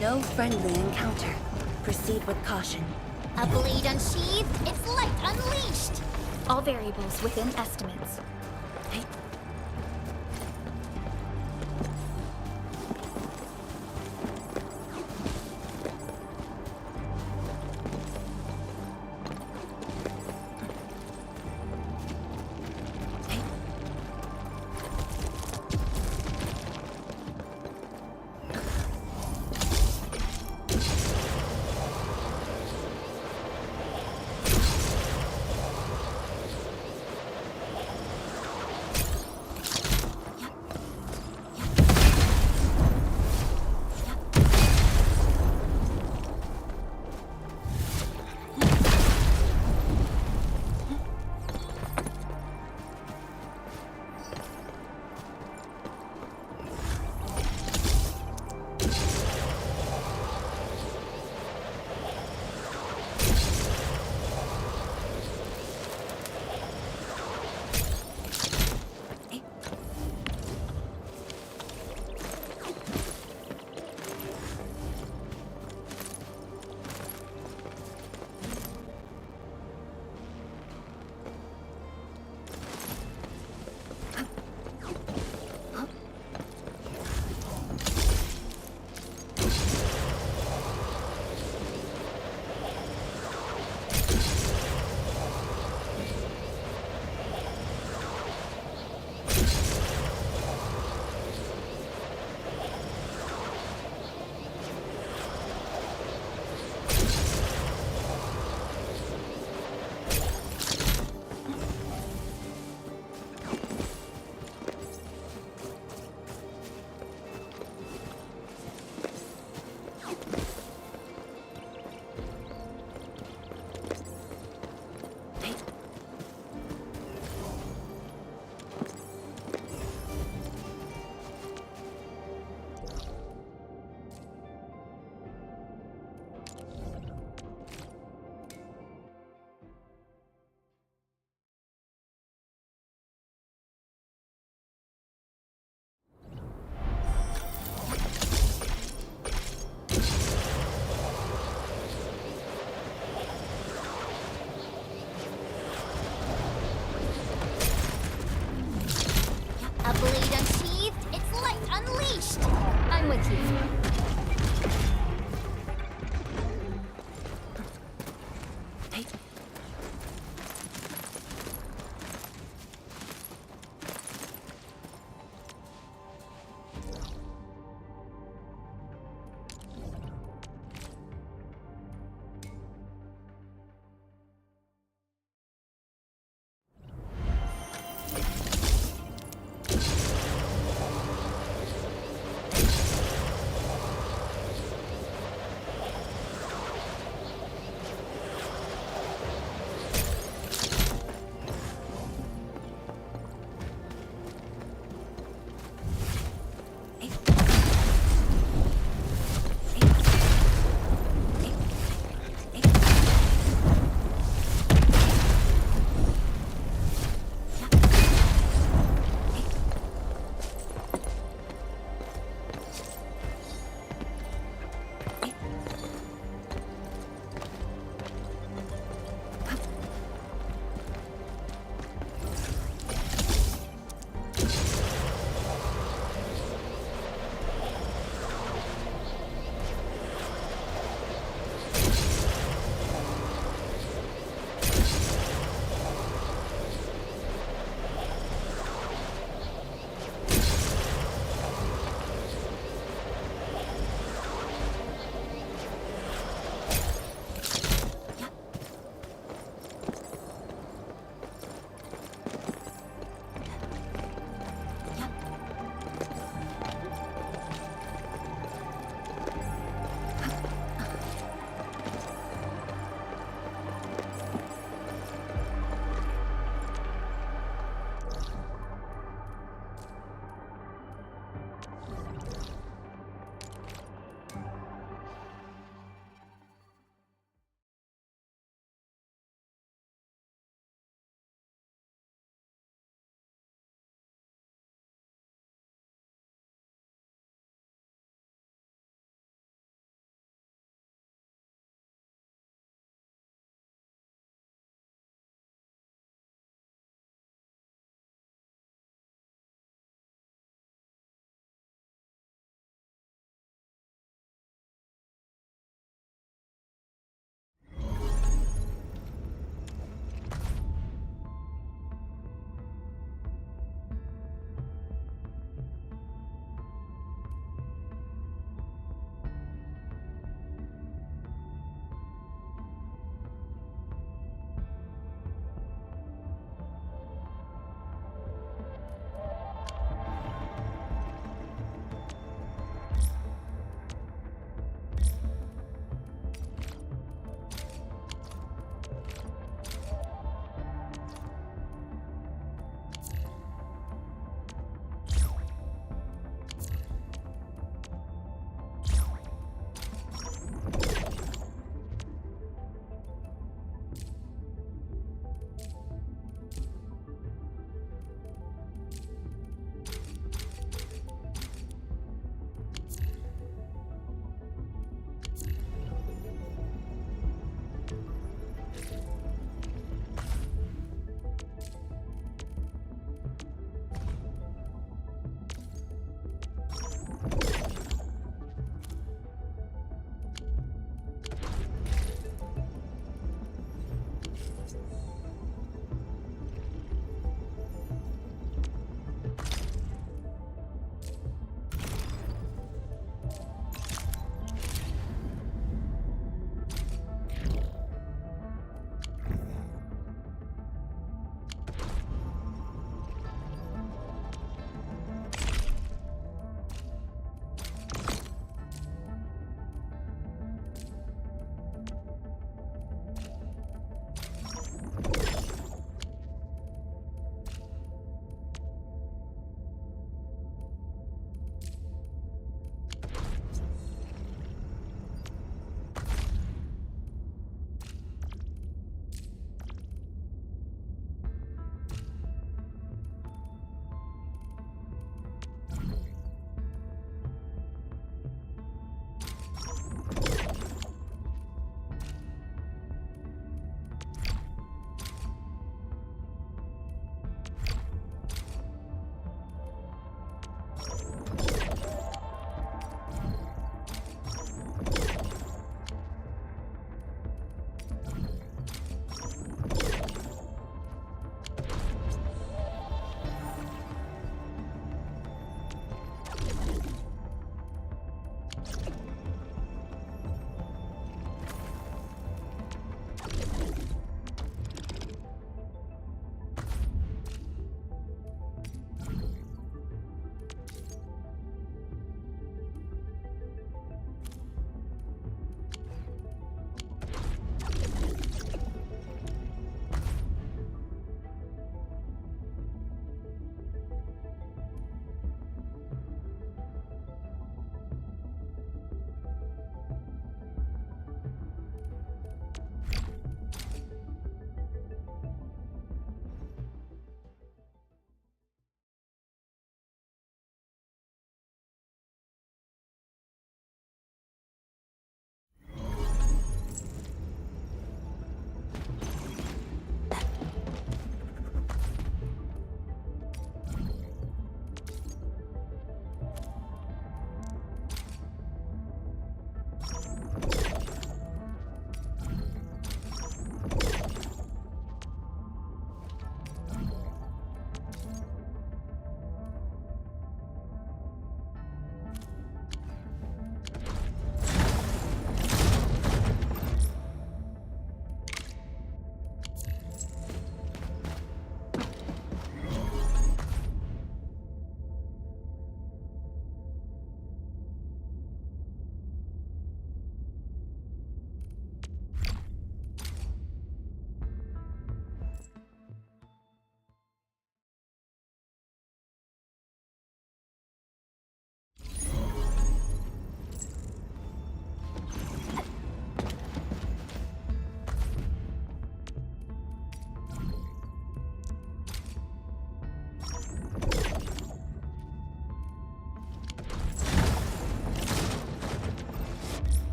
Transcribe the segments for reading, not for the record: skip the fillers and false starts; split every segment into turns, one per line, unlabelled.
no friendly encounter. Proceed with caution.
A blade unsheathed, its light unleashed!
All variables within estimates.
A blade unsheathed, its light unleashed!
I'm with you.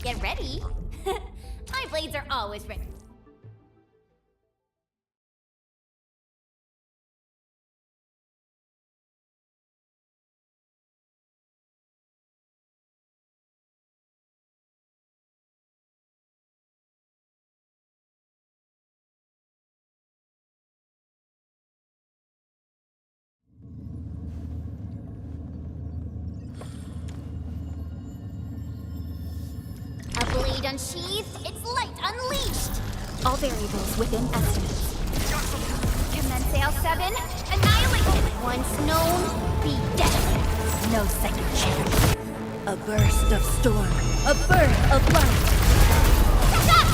Get ready. My blades are always ready. A blade unsheathed, its light unleashed.
All variables within estimates.
Commence sail 7, annihilate. Once known, be dead.
No second chance. A burst of storm. A birth of light.
Catch up!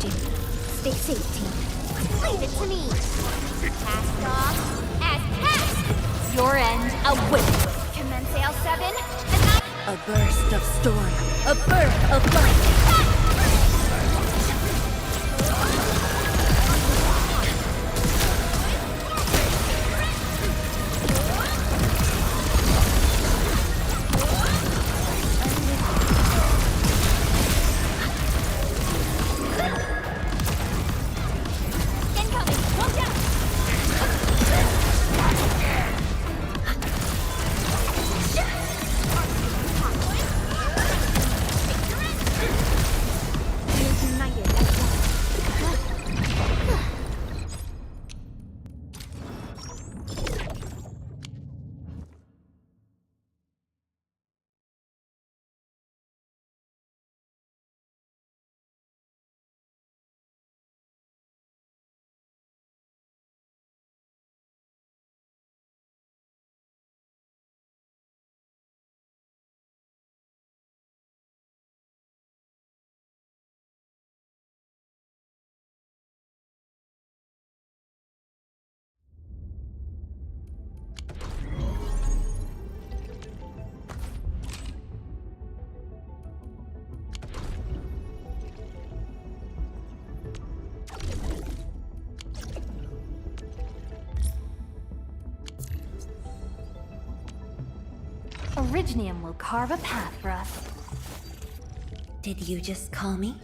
Engaging. Stay safe, team.
Leave it to me. Cast off as cast. Your end a win. Commence sail 7 and I...
A burst of storm. A birth of light.
Incoming. Watch out.
We're united as one.
Originium will carve a path for us.
Did you just call me?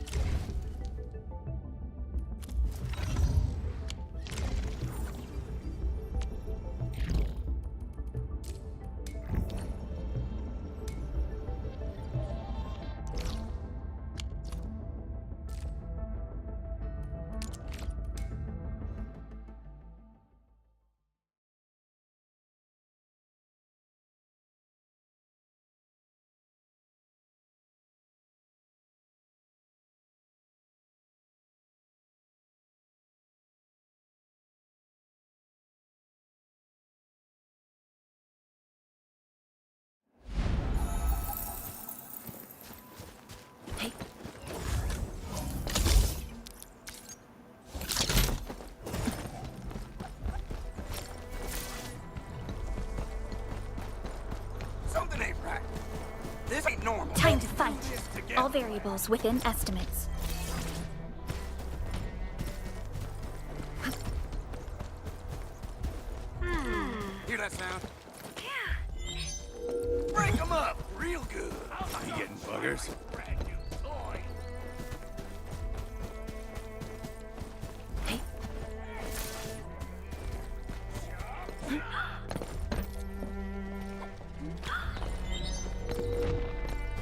Hey.
Something ain't right. This ain't normal.
Time to fight. All variables within estimates.
Hear that sound? Yeah. Break them up real good. You getting buggers?
Hey.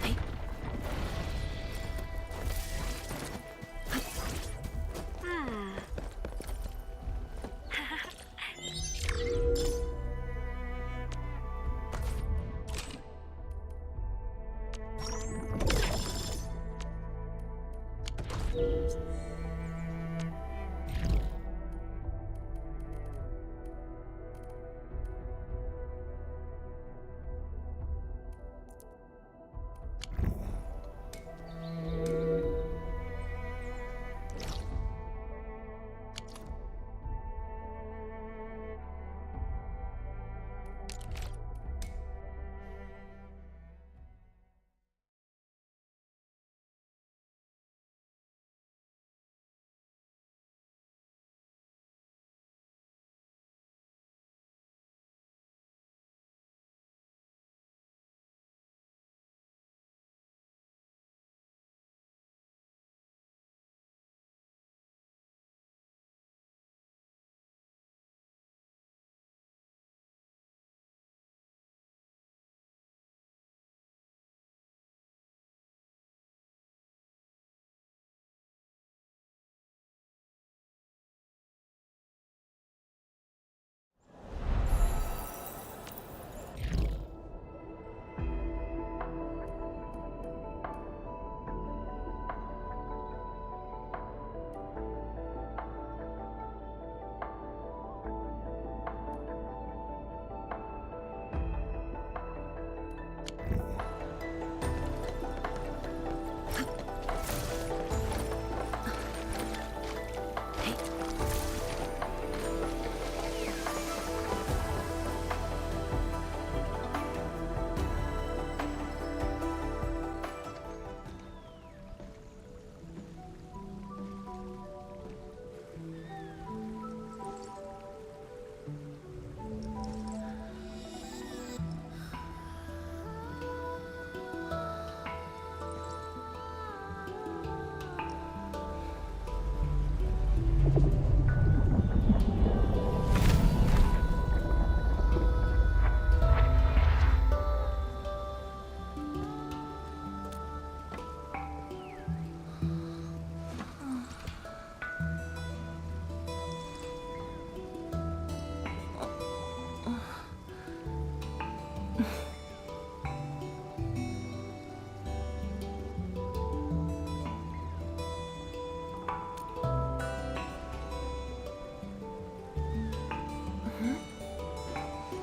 Hey.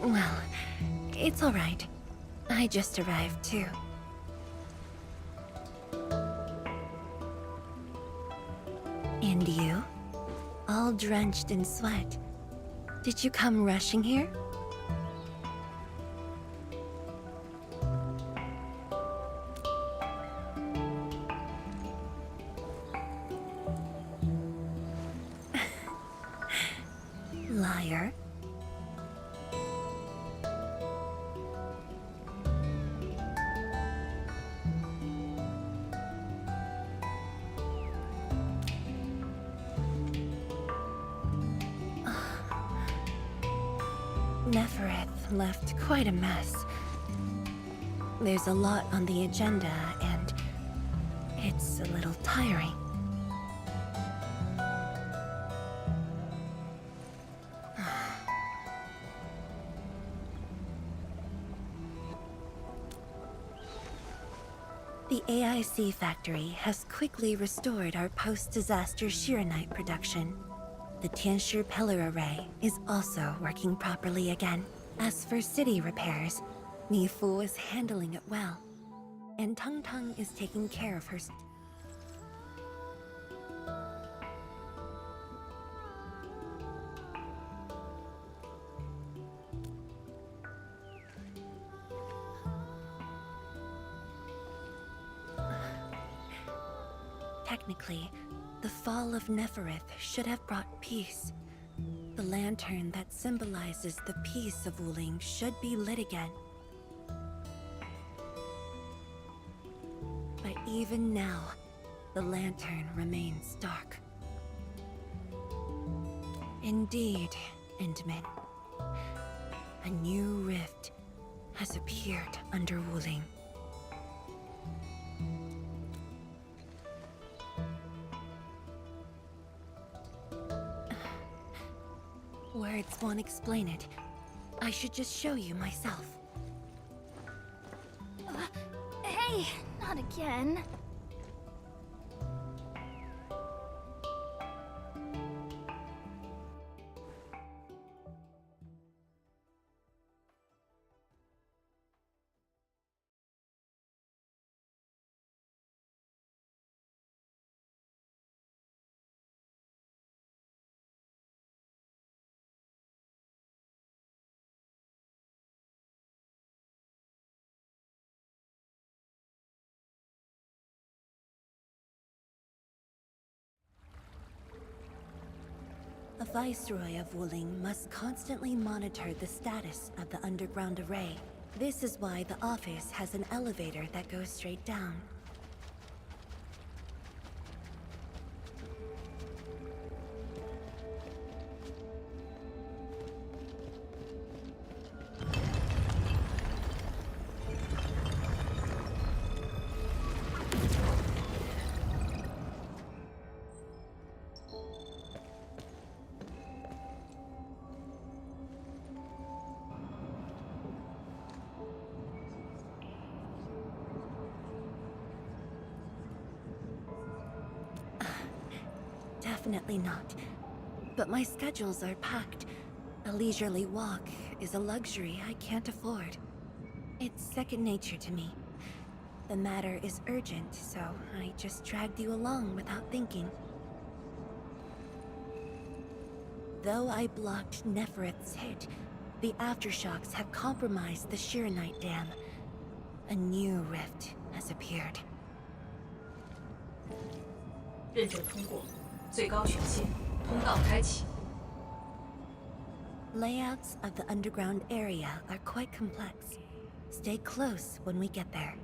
Well, it's all right. I just arrived, too. And you? All drenched in sweat. Did you come rushing here? Liar. Nefereth left quite a mess. There's a lot on the agenda, and it's a little tiring. The AIC factory has quickly restored our post-disaster Shiranite production. The Tianshi pillar array is also working properly again. As for city repairs, Mifu is handling it well, and Tung Tung is taking care of her. Technically, the fall of Nefereth should have brought peace. The lantern that symbolizes the peace of Wuling should be lit again. But even now, the lantern remains dark. Indeed, Endman. A new rift has appeared under Wuling. Words won't explain it. I should just show you myself.
Hey, not again.
A viceroy of Wuling must constantly monitor the status of the underground array. This is why the office has an elevator that goes straight down. Definitely not. But my schedules are packed. A leisurely walk is a luxury I can't afford. It's second nature to me. The matter is urgent, so I just dragged you along without thinking. Though I blocked Nefereth's hit, the aftershocks have compromised the Shiranite dam. A new rift has appeared.
认证通过，最高权限，通道开启。
Layouts of the underground area are quite complex. Stay close when we get there.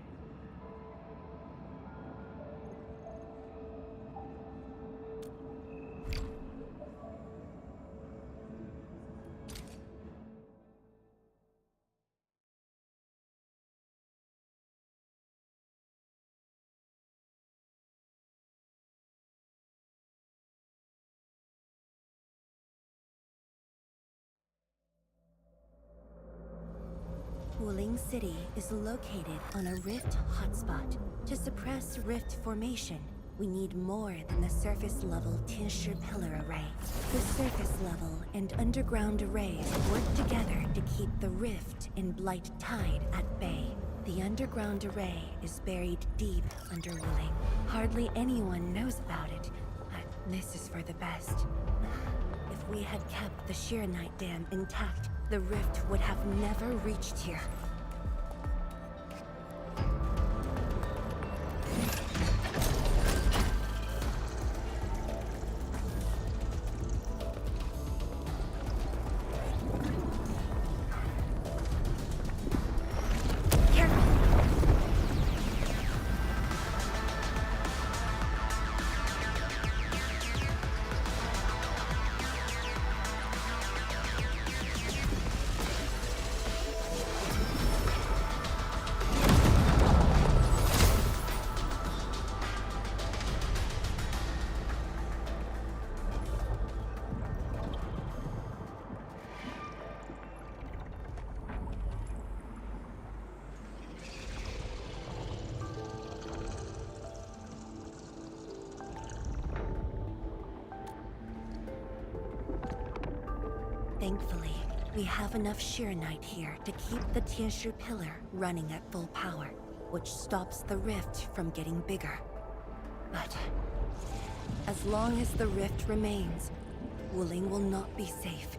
city is located on a rift hotspot. To suppress rift formation, we need more than the surface-level tincture pillar array. The surface-level and underground arrays work together to keep the rift and blight tide at bay. The underground array is buried deep under Wuling. Hardly anyone knows about it, but this is for the best. If we had kept the Shiranite Dam intact, the rift would have never reached here. Thankfully, we have enough Shiranite here to keep the tincture pillar running at full power, which stops the rift from getting bigger. But as long as the rift remains, Wuling will not be safe.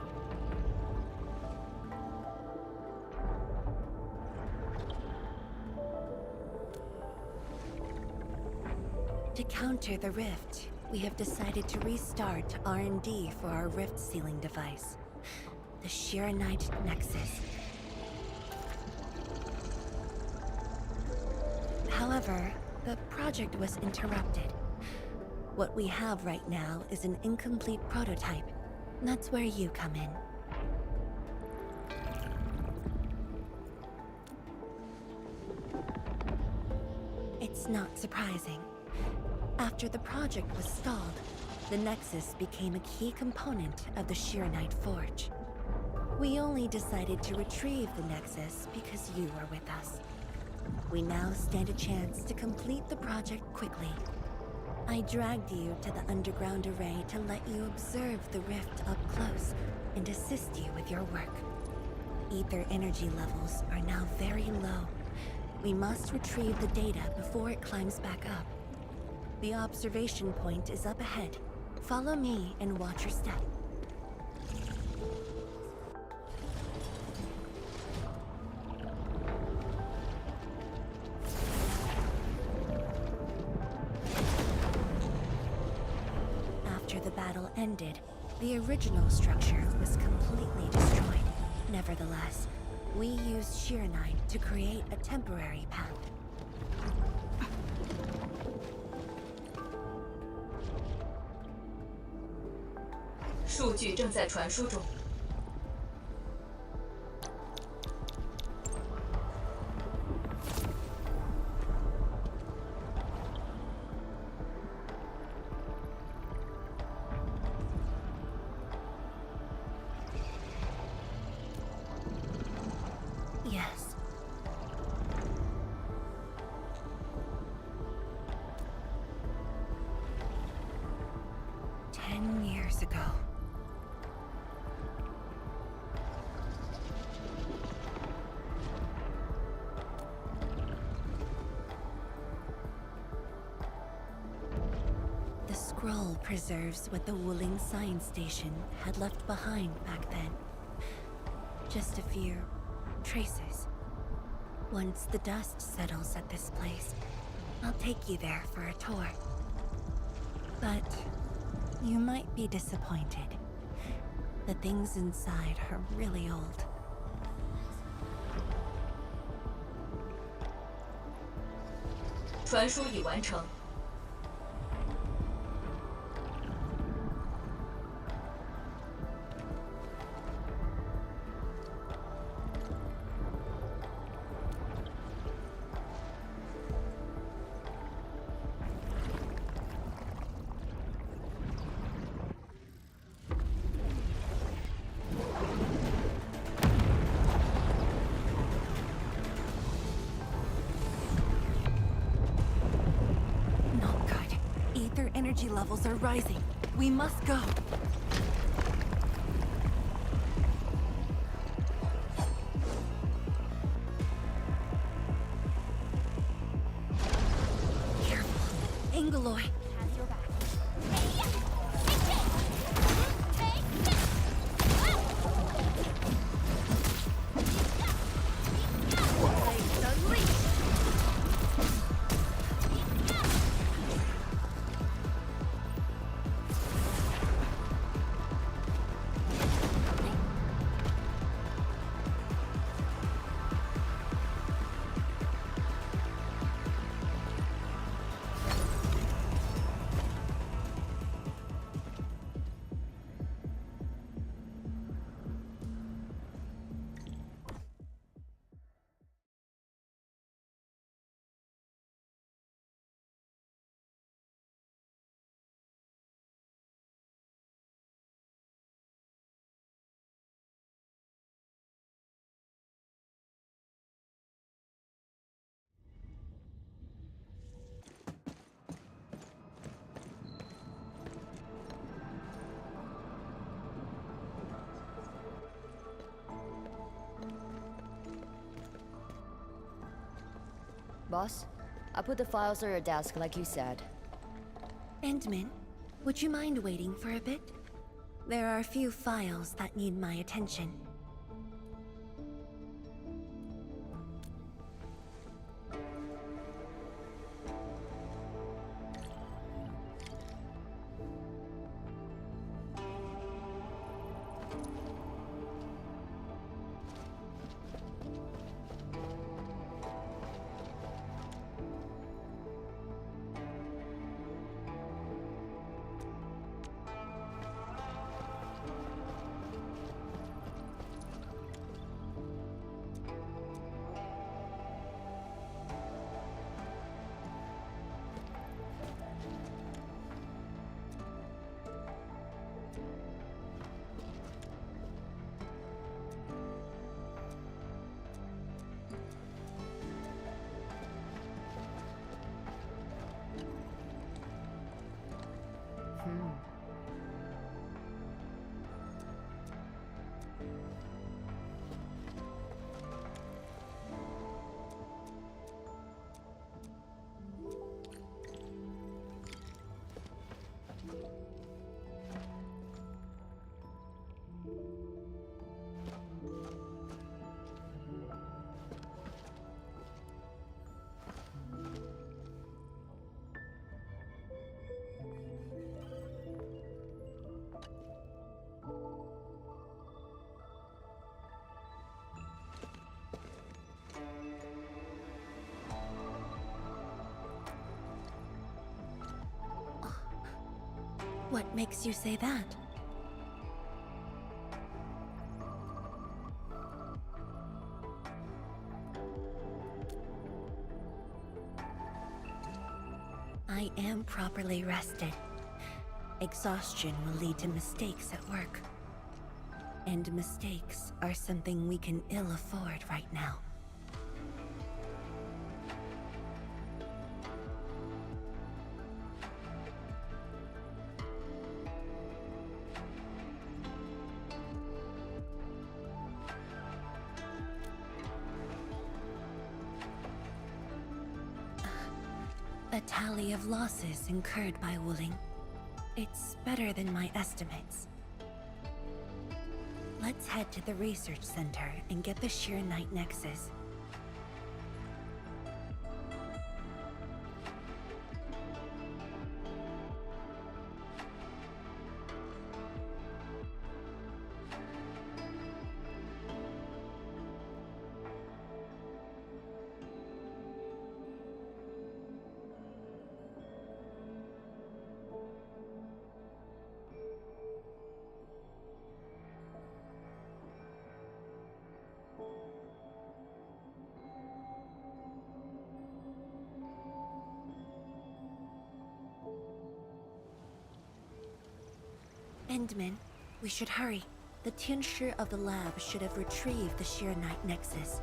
To counter the rift, we have decided to restart R&D for our rift sealing device, the Shiranite Nexus. However, the project was interrupted. What we have right now is an incomplete prototype. That's where you come in. It's not surprising. After the project was stalled, the Nexus became a key component of the Shiranite Forge. We only decided to retrieve the Nexus because you were with us. We now stand a chance to complete the project quickly. I dragged you to the underground array to let you observe the rift up close and assist you with your work. Ether energy levels are now very low. We must retrieve the data before it climbs back up. The observation point is up ahead. Follow me and watch your step. After the battle ended, the original structure was completely destroyed. Nevertheless, we used Shiranite to create a temporary path.
数据正在传输中。
Yes. Ten years ago. The scroll preserves what the Wuling Science Station had left behind back then. Just a few traces. Once the dust settles at this place, I'll take you there for a tour. But you might be disappointed. The things inside are really old.
传输已完成。
levels are rising. We must go. Careful. Angaloy.
Has your back.
Boss, I put the files on your desk like you said.
Endman, would you mind waiting for a bit? There are a few files that need my attention. What makes you say that? I am properly rested. Exhaustion will lead to mistakes at work. And mistakes are something we can ill afford right now. A tally of losses incurred by Wuling. It's better than my estimates. Let's head to the research center and get the Sheer Knight Nexus. Endman, we should hurry. The tincture of the lab should have retrieved the Sheer Knight Nexus.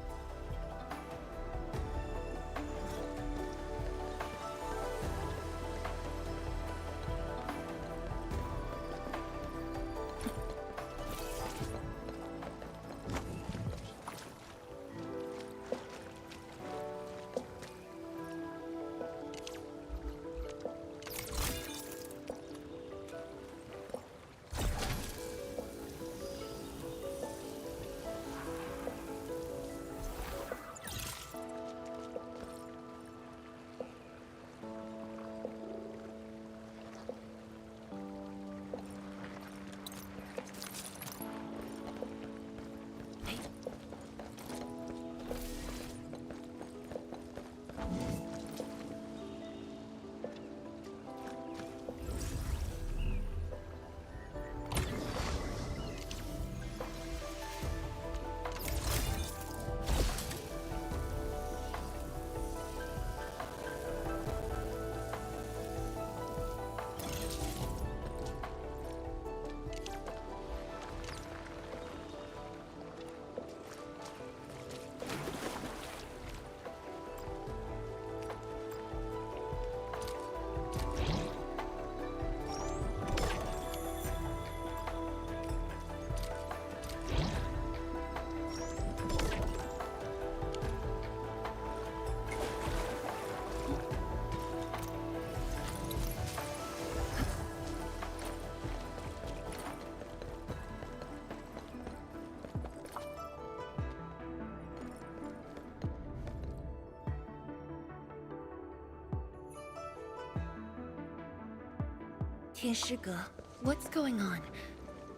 Tianshige, what's going on?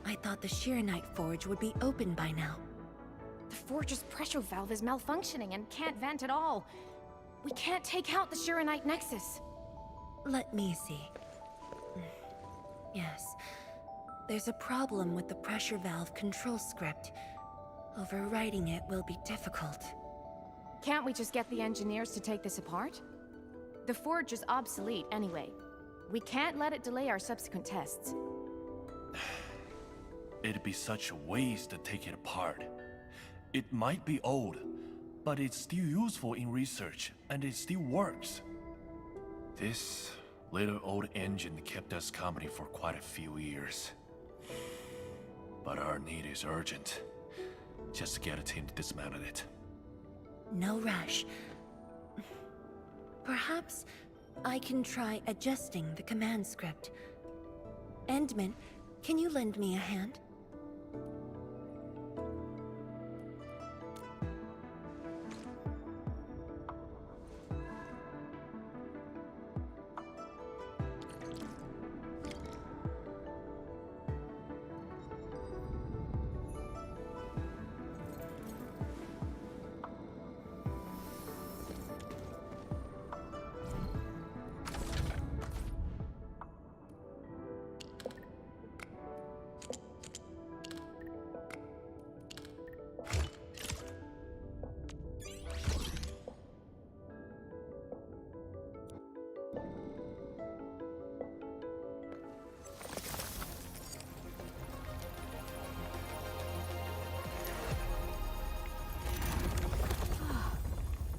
I thought the Shiranite Forge would be open by now.
The forge's pressure valve is malfunctioning and can't vent at all. We can't take out the Shiranite Nexus.
Let me see. Yes. There's a problem with the pressure valve control script. Overwriting it will be difficult.
Can't we just get the engineers to take this apart? The forge is obsolete anyway. We can't let it delay our subsequent tests.
It'd be such a waste to take it apart. It might be old, but it's still useful in research, and it still works. This little old engine kept us company for quite a few years. But our need is urgent. Just to get a team to dismantle it.
No rush. Perhaps I can try adjusting the command script. Endman, can you lend me a hand?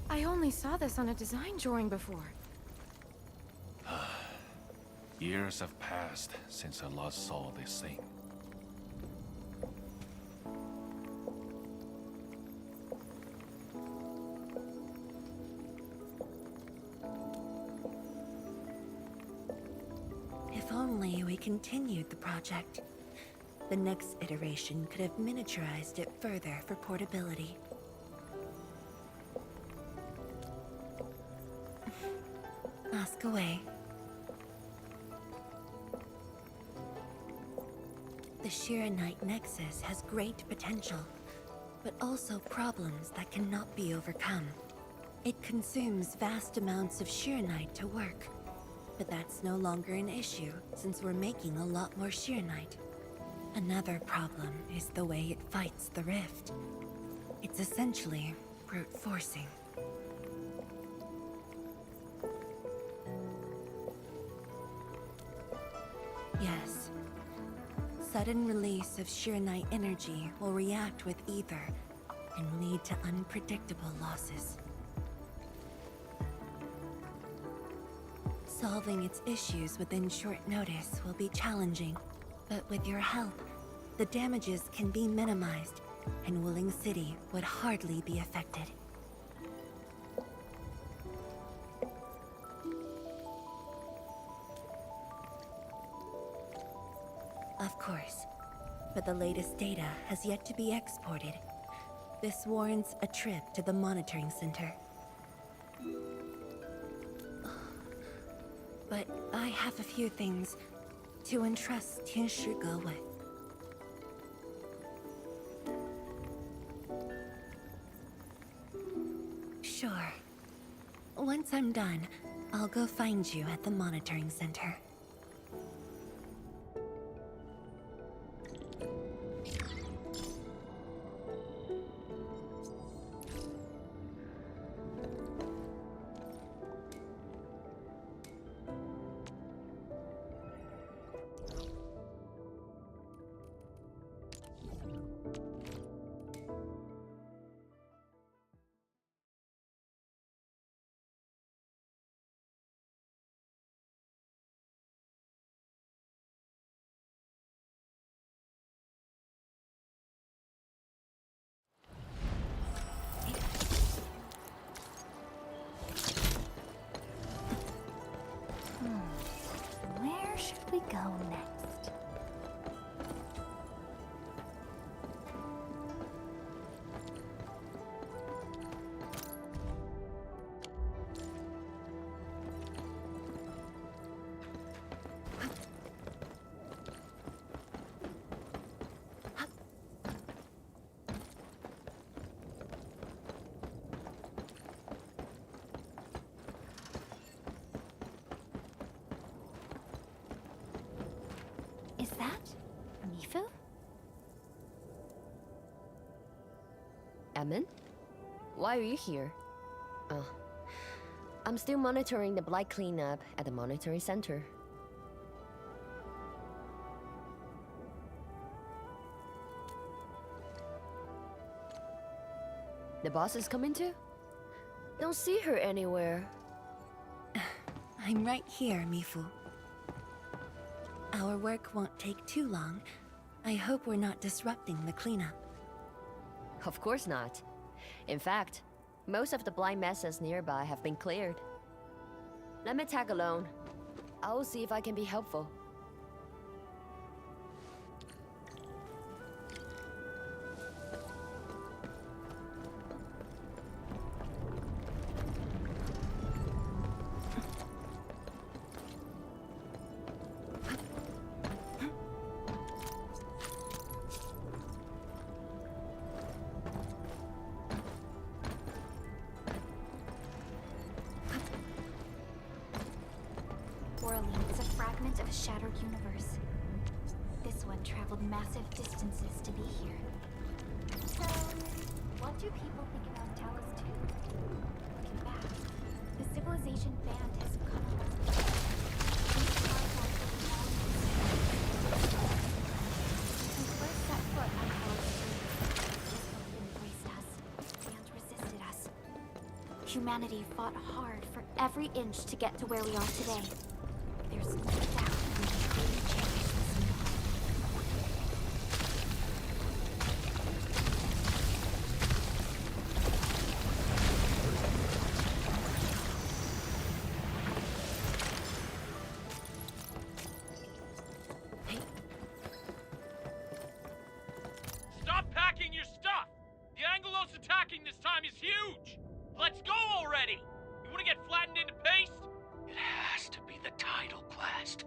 I only saw this on a design drawing before.
Years have passed since I last saw this thing.
If only we continued the project. The next iteration could have miniaturized it further for portability. Ask away. The Shiranite Nexus has great potential, but also problems that cannot be overcome. It consumes vast amounts of Shiranite to work, but that's no longer an issue since we're making a lot more Shiranite. Another problem is the way it fights the rift. It's essentially brute forcing. Yes. Sudden release of Shiranite energy will react with ether and lead to unpredictable losses. Solving its issues within short notice will be challenging, but with your help, the damages can be minimized, and Wuling City would hardly be affected. Of course, but the latest data has yet to be exported. This warrants a trip to the monitoring center. But I have a few things to entrust Tianshige with. Sure. Once I'm done, I'll go find you at the monitoring center.
Where should we go next?
Emin? Why are you here? Oh. I'm still monitoring the blight cleanup at the monitoring center. The boss is coming too? Don't see her anywhere.
I'm right here, Mifu. Our work won't take too long. I hope we're not disrupting the cleanup.
Of course not. In fact, most of the blind messes nearby have been cleared. Let me tag along. I will see if I can be helpful.
Orlean is a fragment of a shattered universe. This one traveled massive distances to be here.
So, what do people think about Talos 2?
Looking back, the civilization band has come These artifacts of long Since we first set foot on Talos 3, embraced us and resisted us. Humanity fought hard for every inch to get to where we are today. There's no doubt we can really change this new
Stop packing your stuff! The Angelos attacking this time is huge! Let's go already! You wanna get flattened into paste? It has to be the tidal blast.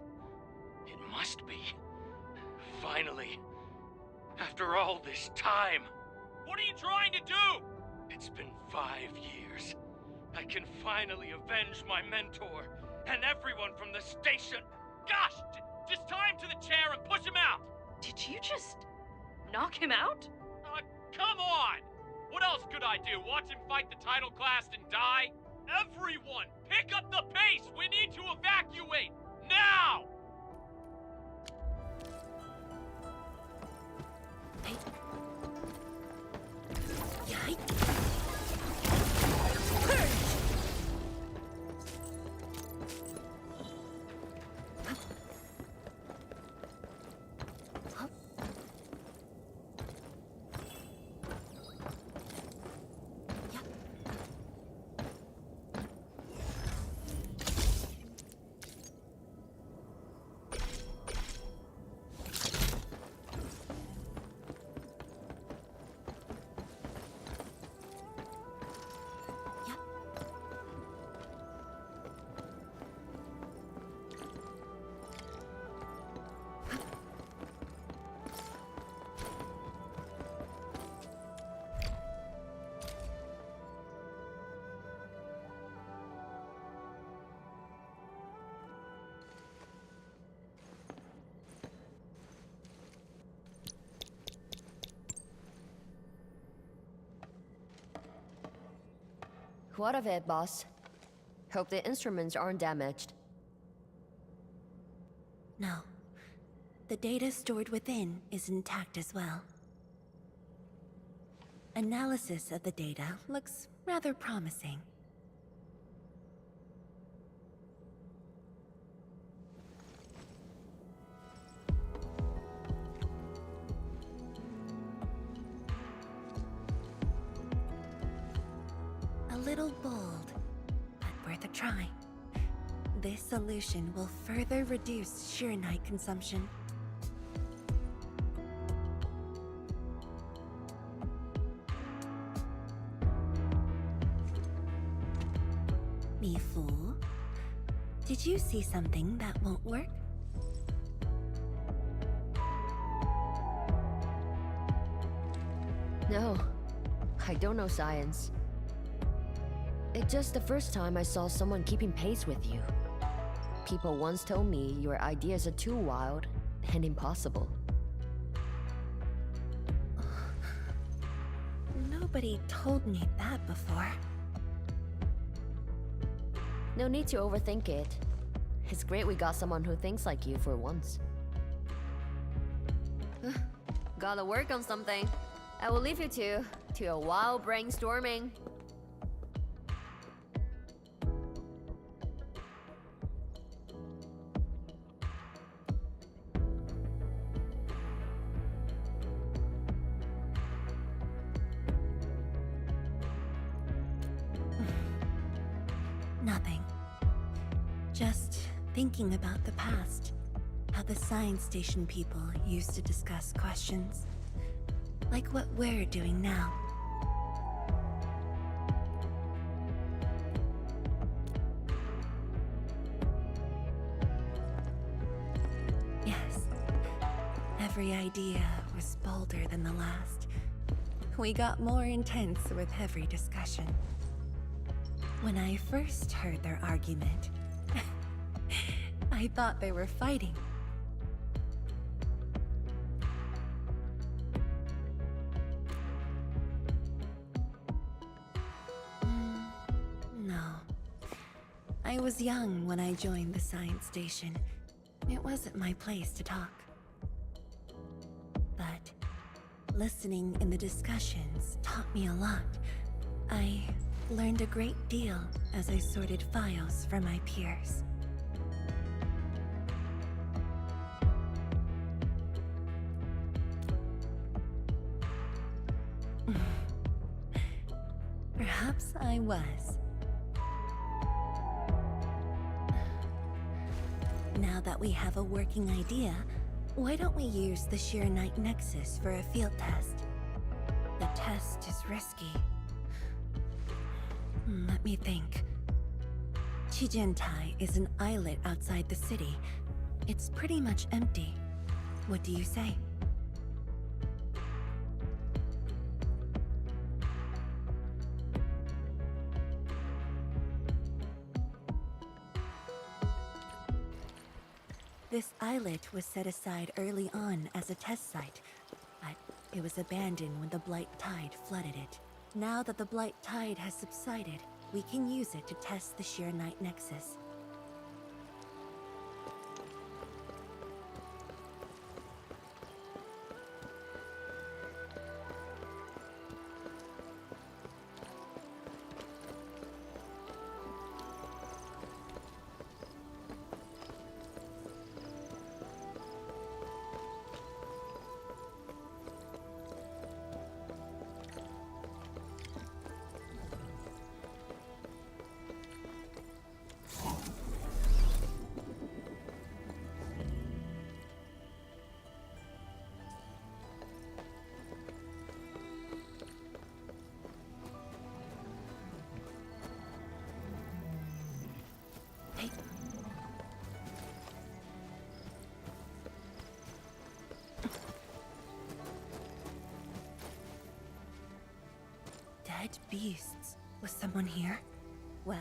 It must be. Finally. After all this time. What are you trying to do? It's been 5 years. I can finally avenge my mentor and everyone from the station. Gosh! Just tie him to the chair and push him out!
Did you just knock him out?
Come on! What else could I do? Watch him fight the tidal blast and die? Everyone, pick up the pace! We need to evacuate! Now!
What of it, boss? Hope the instruments aren't damaged.
No. The data stored within is intact as well. Analysis of the data looks rather promising. A little bold, but worth a try. This solution will further reduce Shirenite consumption. Mifu, did you see something that won't work?
No, I don't know science. It's just the first time I saw someone keeping pace with you. People once told me your ideas are too wild and impossible.
No Nobody told me that before.
No need to overthink it. It's great we got someone who thinks like you for once. Gotta work on something. I will leave you to a wild brainstorming.
Nothing. Just thinking about the past. How the science station people used to discuss questions. Like what we're doing now. Yes. Every idea was bolder than the last. We got more intense with every discussion. When I first heard their argument, I thought they were fighting. No. I was young when I joined the science station. It wasn't my place to talk. But listening in the discussions taught me a lot. I learned a great deal as I sorted files for my peers. Perhaps I was. Now that we have a working idea, why don't we use the Shiranite Nexus for a field test? The test is risky. Let me think. Chijentai is an islet outside the city. It's pretty much empty. What do you say? This islet was set aside early on as a test site, but it was abandoned when the Blight Tide flooded it. Now that the Blight Tide has subsided, we can use it to test the Shiranite Nexus. Dead beasts. Was someone here? Well,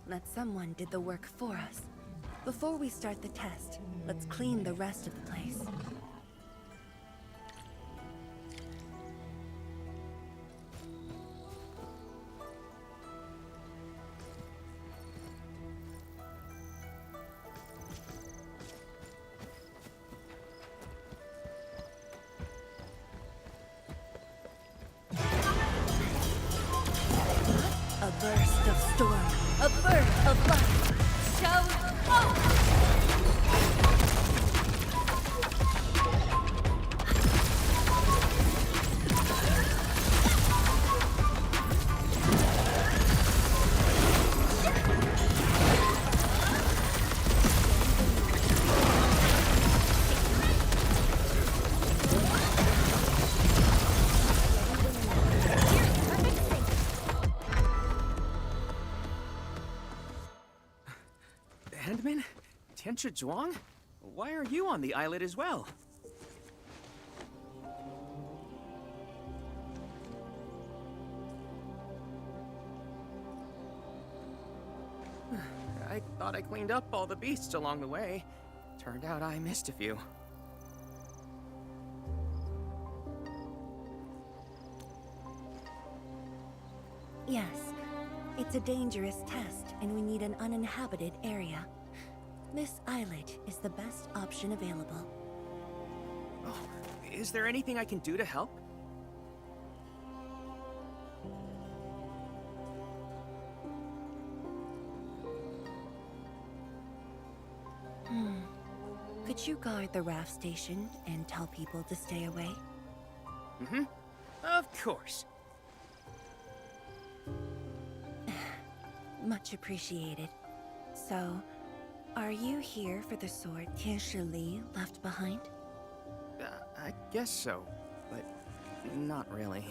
that someone did the work for us. Before we start the test, let's clean the rest of the place. A burst of storm, a birth of life. Show hope!
Handman? Tianchi Zhuang? Why are you on the islet as well? I thought I cleaned up all the beasts along the way. Turned out I missed a few.
Yes. It's a dangerous test, and we need an uninhabited area. This islet is the best option available.
Oh, is there anything I can do to help?
Could you guard the raft station and tell people to stay away?
Mm-hmm. Of course.
Much appreciated. So, are you here for the sword Tianshi Li left behind?
I guess so, but not really.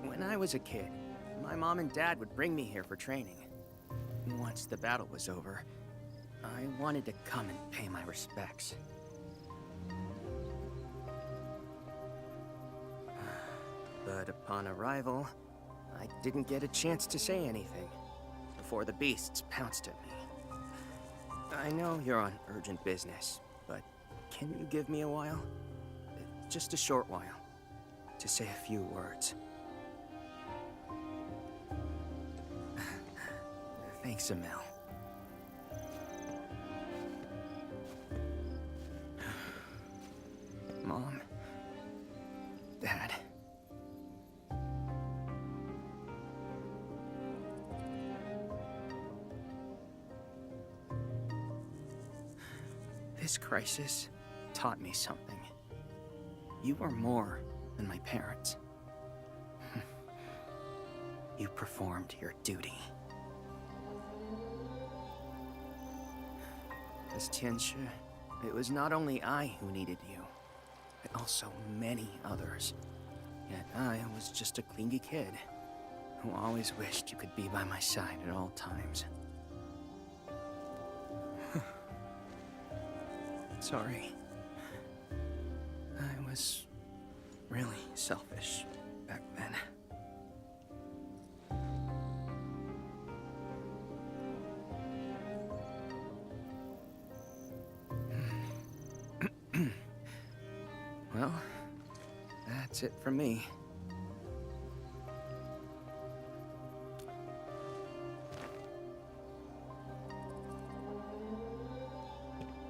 When I was a kid, my mom and dad would bring me here for training. Once the battle was over, I wanted to come and pay my respects. But upon arrival, I didn't get a chance to say anything before the beasts pounced at me. I know you're on urgent business, but can you give me a while? Just a short while, to say a few words. Thanks, Amel. Mom. Dad. This crisis taught me something. You are more than my parents. You performed your duty. As Tianshi, it was not only I who needed you, but also many others. Yet I was just a clingy kid who always wished you could be by my side at all times. Sorry. I was really selfish back then. Well, that's it from me.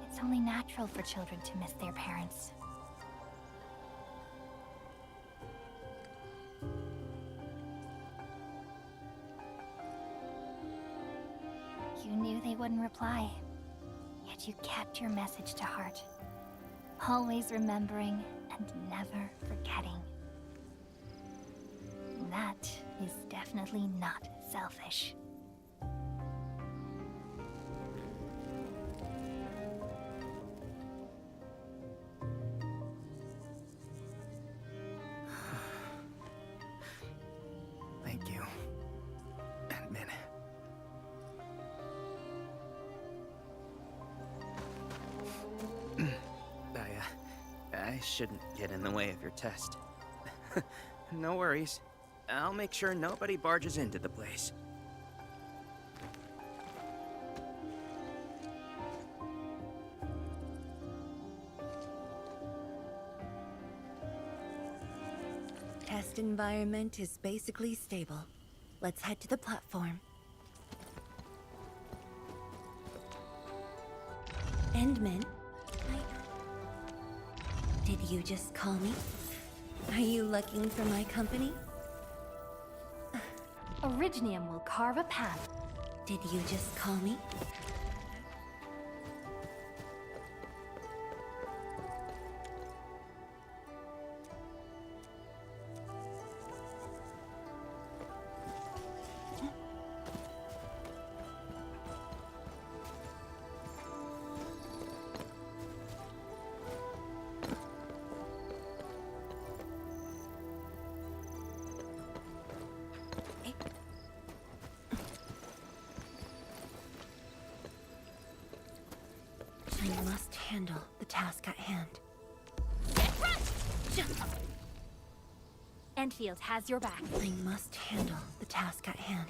It's only natural for children to miss their parents. You knew they wouldn't reply, yet you kept your message to heart. Always remembering and never forgetting. That is definitely not selfish.
Thank you, Admin. I shouldn't get in the way of your test. No worries. I'll make sure nobody barges into the place.
Test environment is basically stable. Let's head to the platform. Endman? Did you just call me? Are you looking for my company?
Originium will carve a path.
Did you just call me? I must handle the task at hand.
Endfield has your back.
I must handle the task at hand.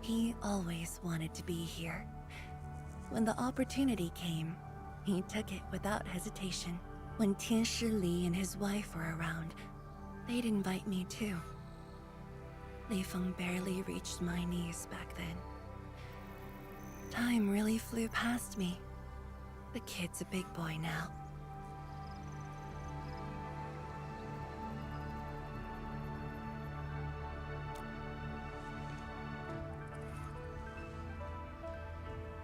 He always wanted to be here. When the opportunity came, he took it without hesitation. When Tianshi Li and his wife were around, they'd invite me too. Li Feng barely reached my knees back then. Time really flew past me. The kid's a big boy now.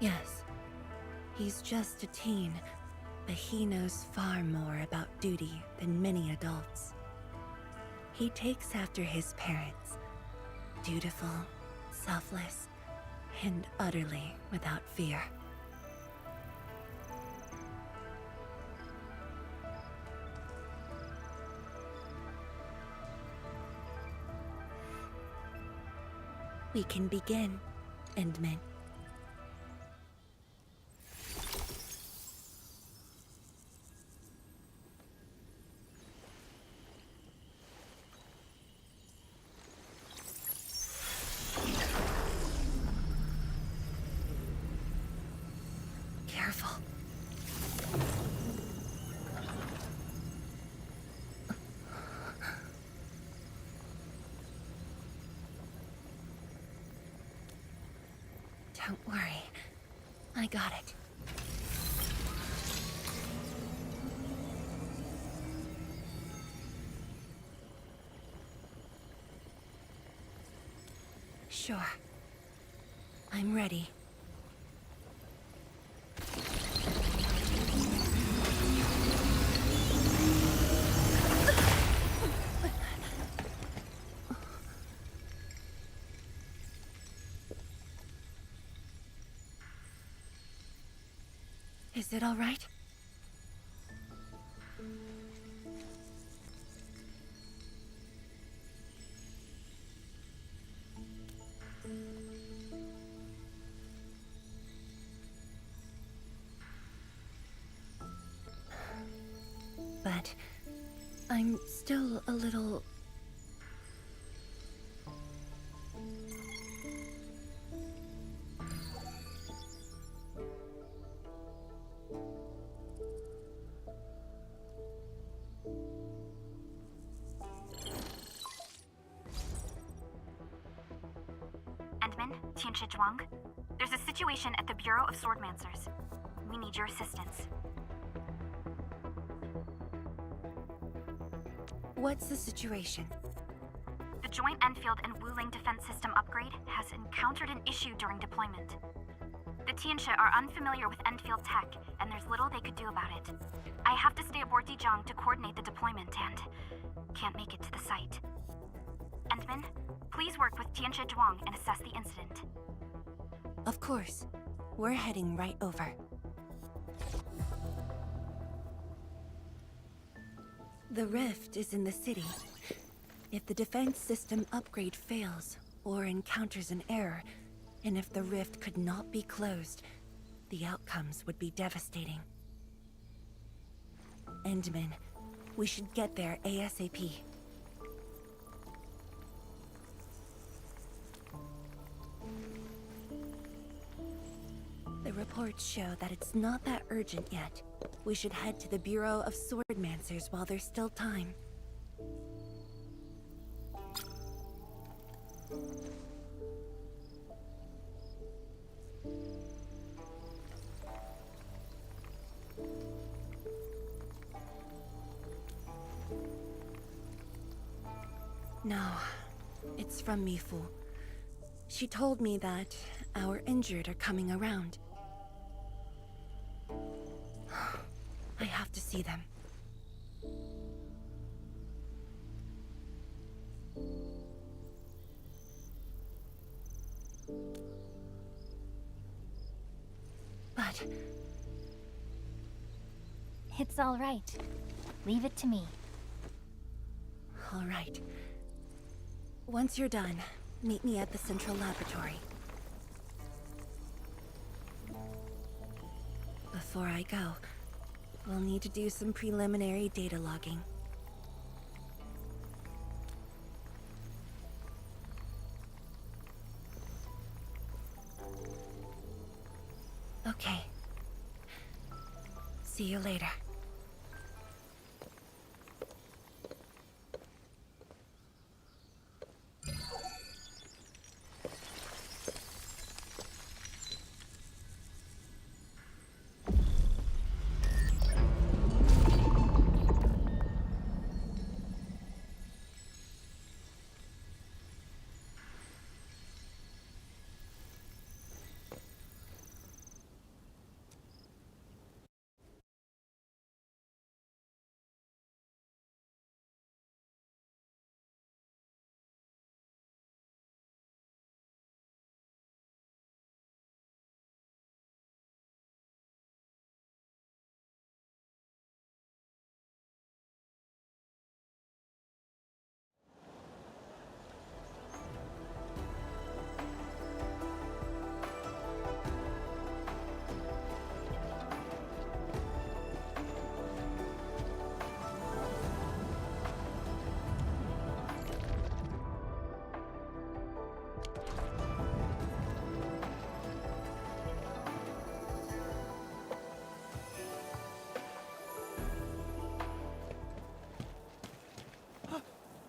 Yes, he's just a teen, but he knows far more about duty than many adults. He takes after his parents, dutiful, selfless, and utterly without fear. We can begin, Endman. Careful. Don't worry. I got it. Sure. I'm ready. Is it all right? But I'm still a little...
Endman, Tianshi Zhuang. There's a situation at the Bureau of Swordmancers. We need your assistance.
What's the situation?
The Joint Enfield and Wuling Defense System upgrade has encountered an issue during deployment. The Tianshi are unfamiliar with Enfield tech, and there's little they could do about it. I have to stay aboard Dijiang to coordinate the deployment and can't make it to the site. Endman, please work with Tianshi Zhuang and assess the incident.
Of course. We're heading right over. The rift is in the city. If the defense system upgrade fails or encounters an error, and if the rift could not be closed, the outcomes would be devastating. Endman, we should get there ASAP. The reports show that it's not that urgent yet. We should head to the Bureau of Swordmancers while there's still time. No, it's from Mifu. She told me that our injured are coming around. I have to see them. But...
It's all right. Leave it to me.
all right. Once you're done, meet me at the central laboratory. Before I go, we'll need to do some preliminary data logging. See you later.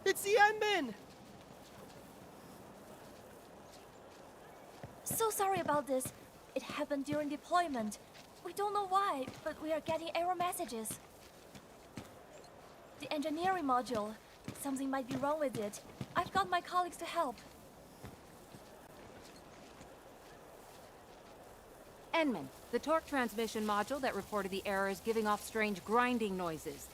It's the Endman!
So sorry about this. It happened during deployment. We don't know why, but we are getting error messages. The engineering module. Something might be wrong with it. I've got my colleagues to help.
Enman, the torque transmission module that reported the error is giving off strange grinding noises.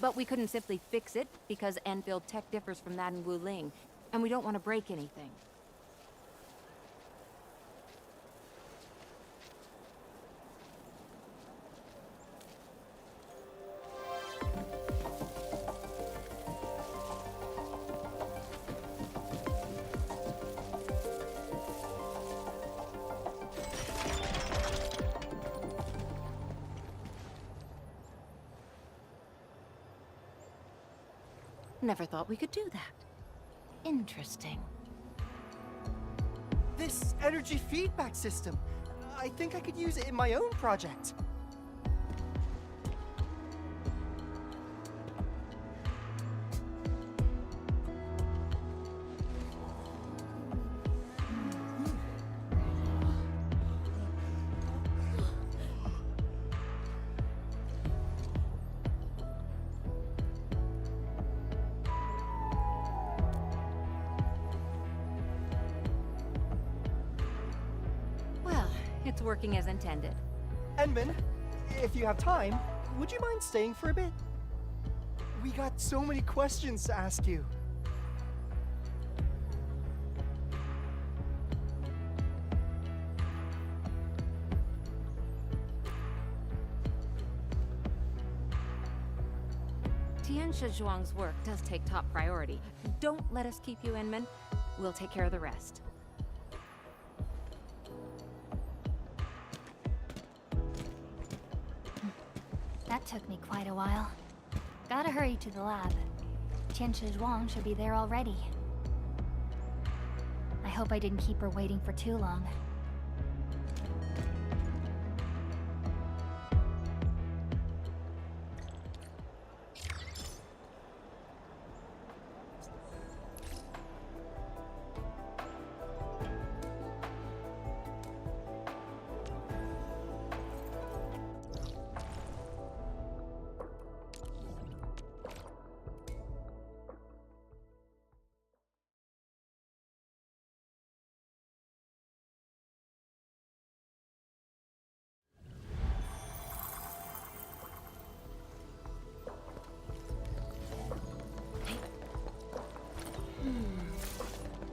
But we couldn't simply fix it because endfield tech differs from that in Wuling, and we don't want to break anything. Never thought we could do that. Interesting.
This energy feedback system. I think I could use it in my own project.
It's working as intended.
Endman, if you have time, would you mind staying for a bit? We got so many questions to ask you.
Tian Zhuang's work does take top priority. Don't let us keep you, Enman. We'll take care of the rest.
That took me quite a while. Gotta hurry to the lab. Tian Zhuang should be there already. I hope I didn't keep her waiting for too long.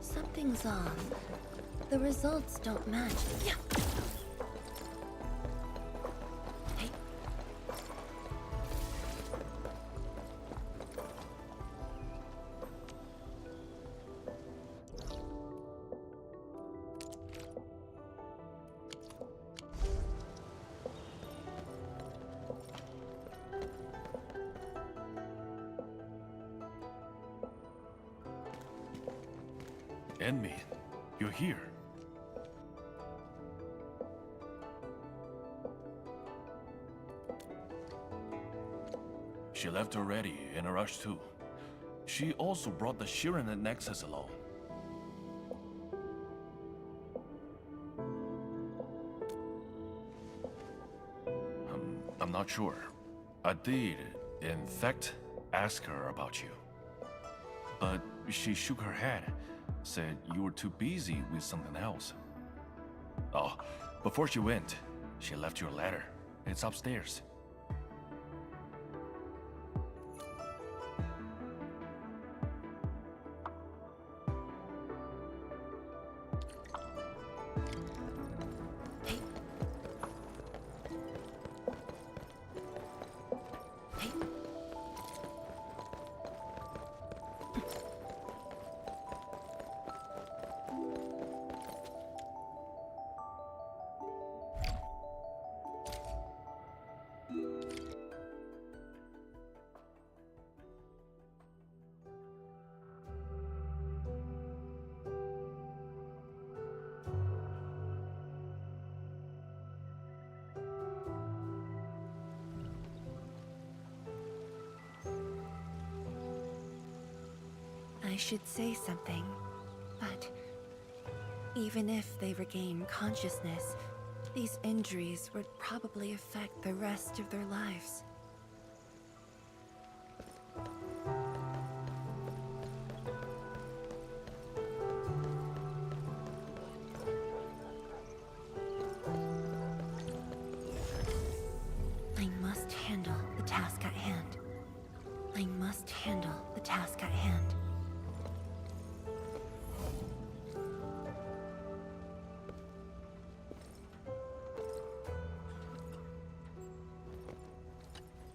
Something's on. The results don't match. Yeah. Hey.
Enmy, you're here. She left already, in a rush too. She also brought the Shiren Nexus along. I'm not sure. I did, in fact, ask her about you. But she shook her head, said you were too busy with something else. Oh, before she went, she left you a letter. It's upstairs.
I should say something, but even if they regain consciousness, these injuries would probably affect the rest of their lives. I must handle the task at hand. I must handle the task at hand.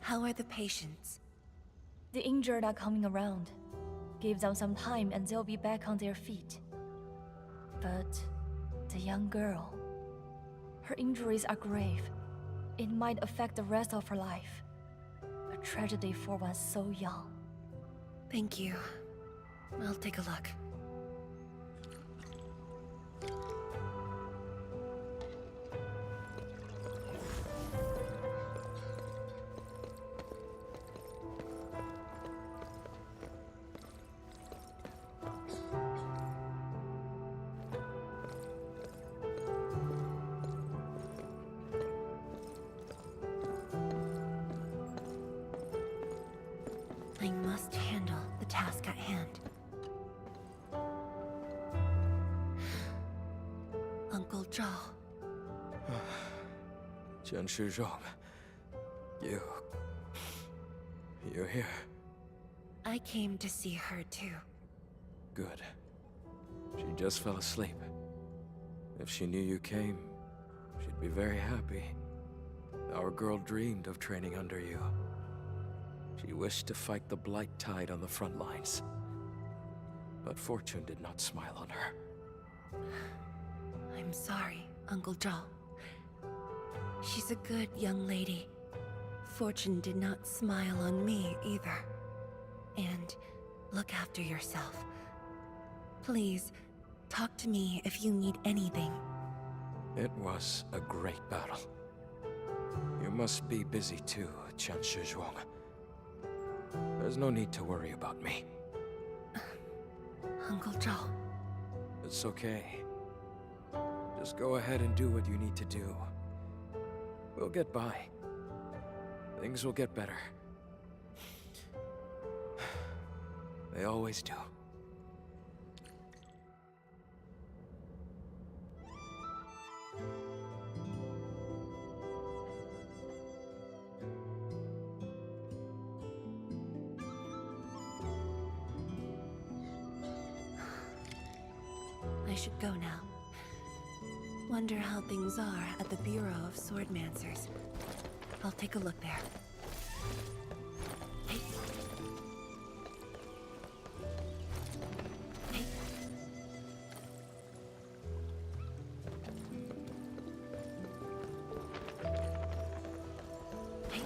How are the patients?
The injured are coming around. Give them some time and they'll be back on their feet. But the young girl, her injuries are grave. It might affect the rest of her life. A tragedy for one so young.
Thank you. I'll take a look. I must handle the task at hand. Uncle Zhao.
Jian Shizhong, you're here.
I came to see her too.
Good. She just fell asleep. If she knew you came, she'd be very happy. Our girl dreamed of training under you. She wished to fight the blight tide on the front lines. But fortune did not smile on her.
I'm sorry, Uncle Zhao. She's a good young lady. Fortune did not smile on me either. And look after yourself. Please, talk to me if you need anything.
It was a great battle. You must be busy too, Jian Shizhuang. There's no need to worry about me.
Uncle Zhao.
It's okay. Just go ahead and do what you need to do. We'll get by. Things will get better. They always do.
I should go now. Wonder how things are at the Bureau of Swordmancers. I'll take a look there. Hey. Hey. Hey.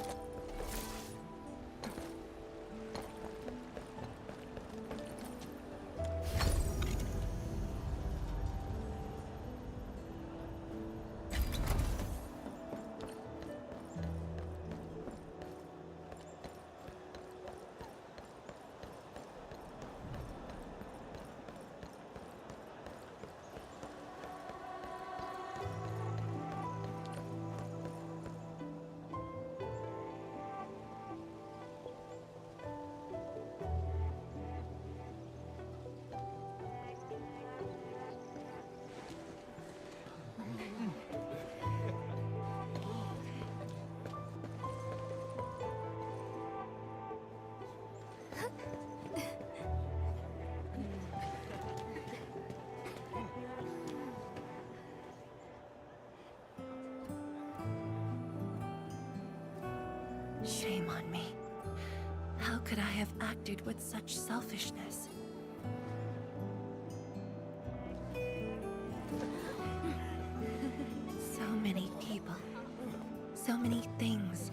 Shame on me. How could I have acted with such selfishness? So many people, so many things.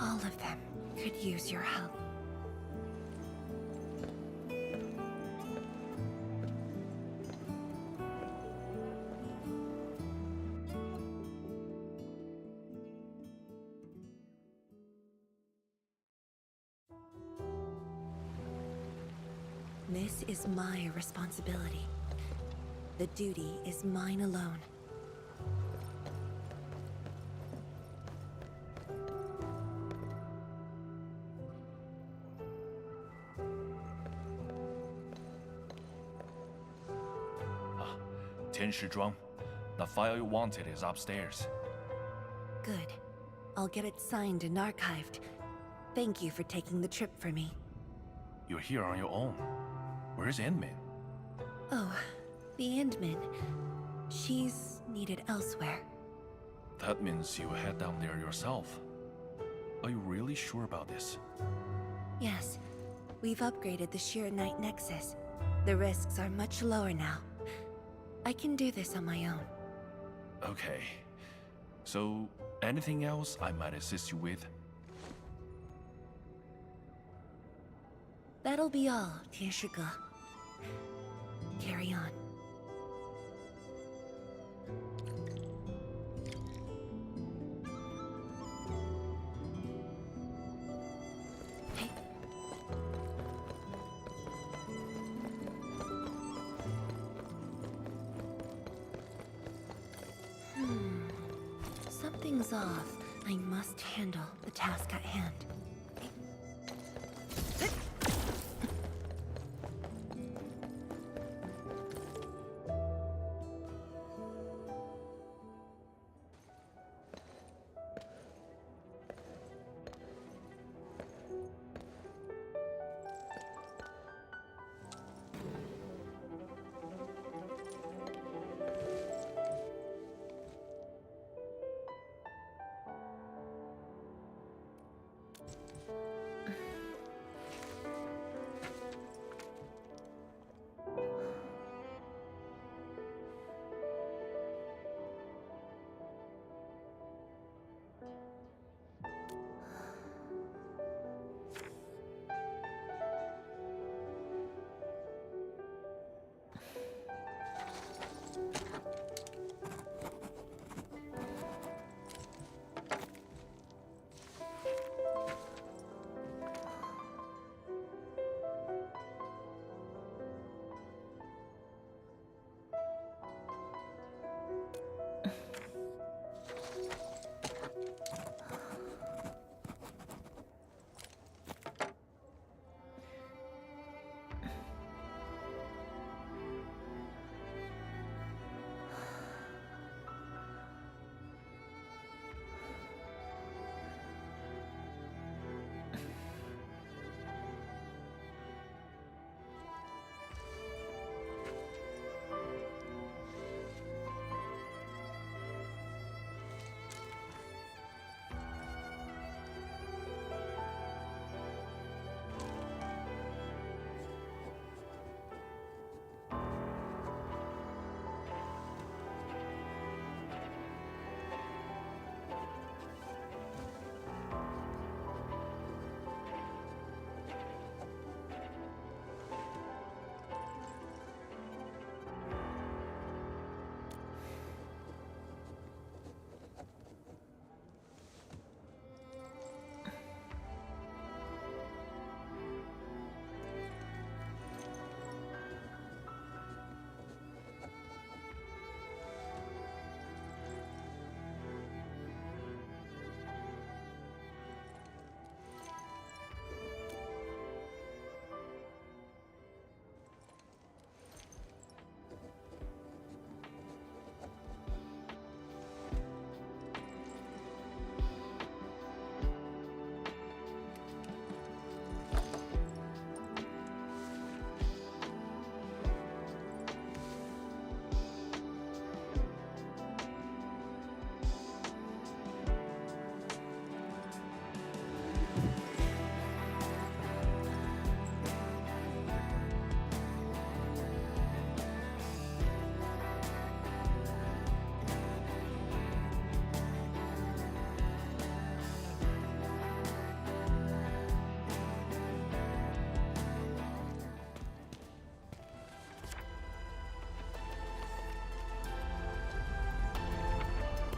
All of them could use your help. This is my responsibility. The duty is mine alone.
Tianshizhuang, the file you wanted is upstairs.
Good. I'll get it signed and archived. Thank you for taking the trip for me.
You're here on your own. Where's Endmin?
Oh, the Endmin. She's needed elsewhere.
That means you head down there yourself. Are you really sure about this?
Yes. We've upgraded the Sheer Knight Nexus. The risks are much lower now. I can do this on my own.
Okay. So, anything else I might assist you with?
That'll be all, Tianshige. Carry on. Something's off. I must handle the task at hand.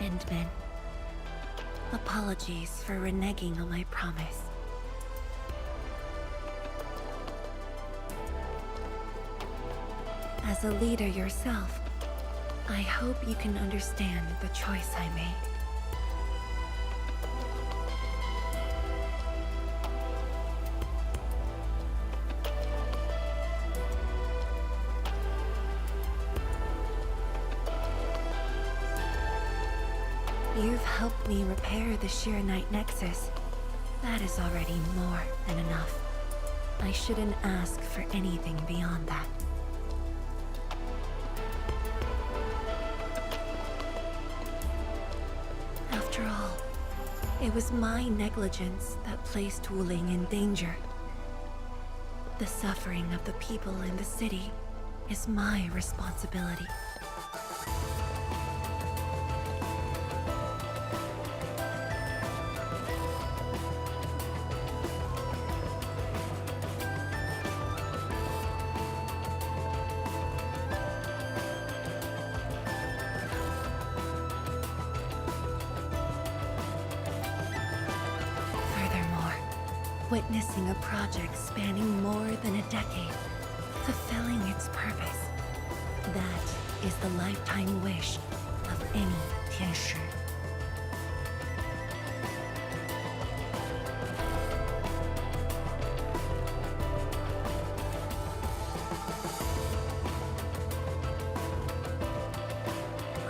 Endman. Apologies for reneging on my promise. As a leader yourself, I hope you can understand the choice I made. You've helped me repair the Shiranite Nexus. That is already more than enough. I shouldn't ask for anything beyond that. After all, it was my negligence that placed Wuling in danger. The suffering of the people in the city is my responsibility. Witnessing a project spanning more than a decade, fulfilling its purpose. That is the lifetime wish of any Tianshi.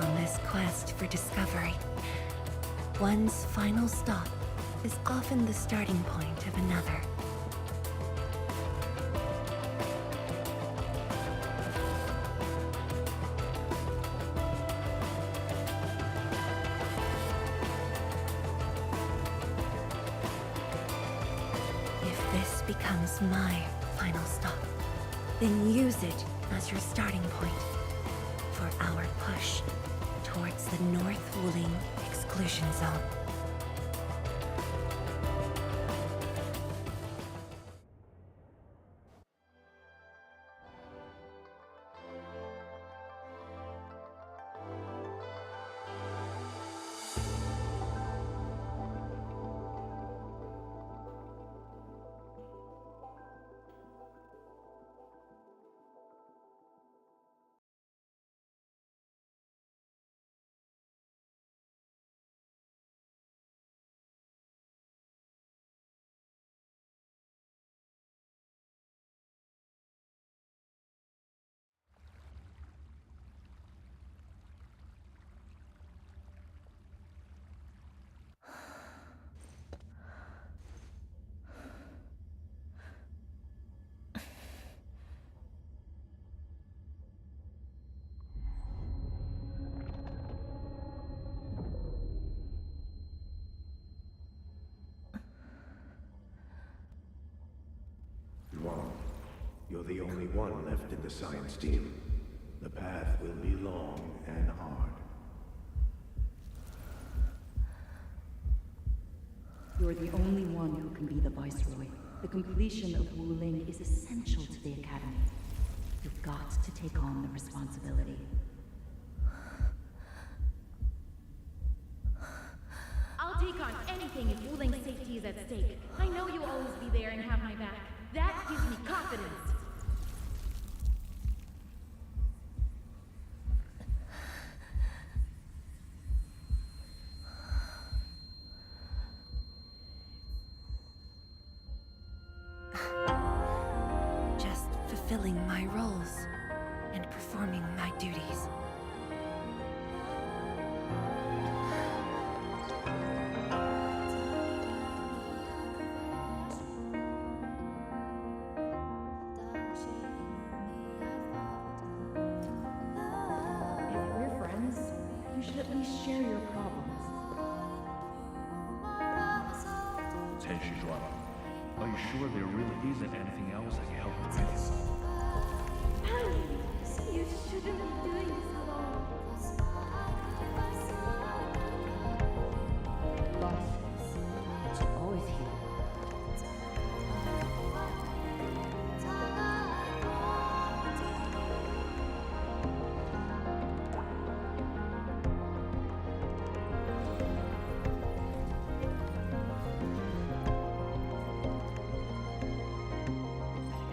On this quest for discovery, one's final stop is often the starting point of another. If this becomes my final stop, then use it as your starting point for our push towards the North Wuling exclusion zone.
You're the only one left in the science team. The path will be long and hard.
You're the only one who can be the Viceroy. The completion of Wuling is essential to the Academy. You've got to take on the responsibility.
I'll take on anything if Wuling's safety is at stake. I know you'll always be there and have my back. That gives me confidence.
Just fulfilling my roles and performing my duties.
Share your problems.
Are you sure there really isn't anything else I can help you with?
You shouldn't be doing this alone.
But it's always here.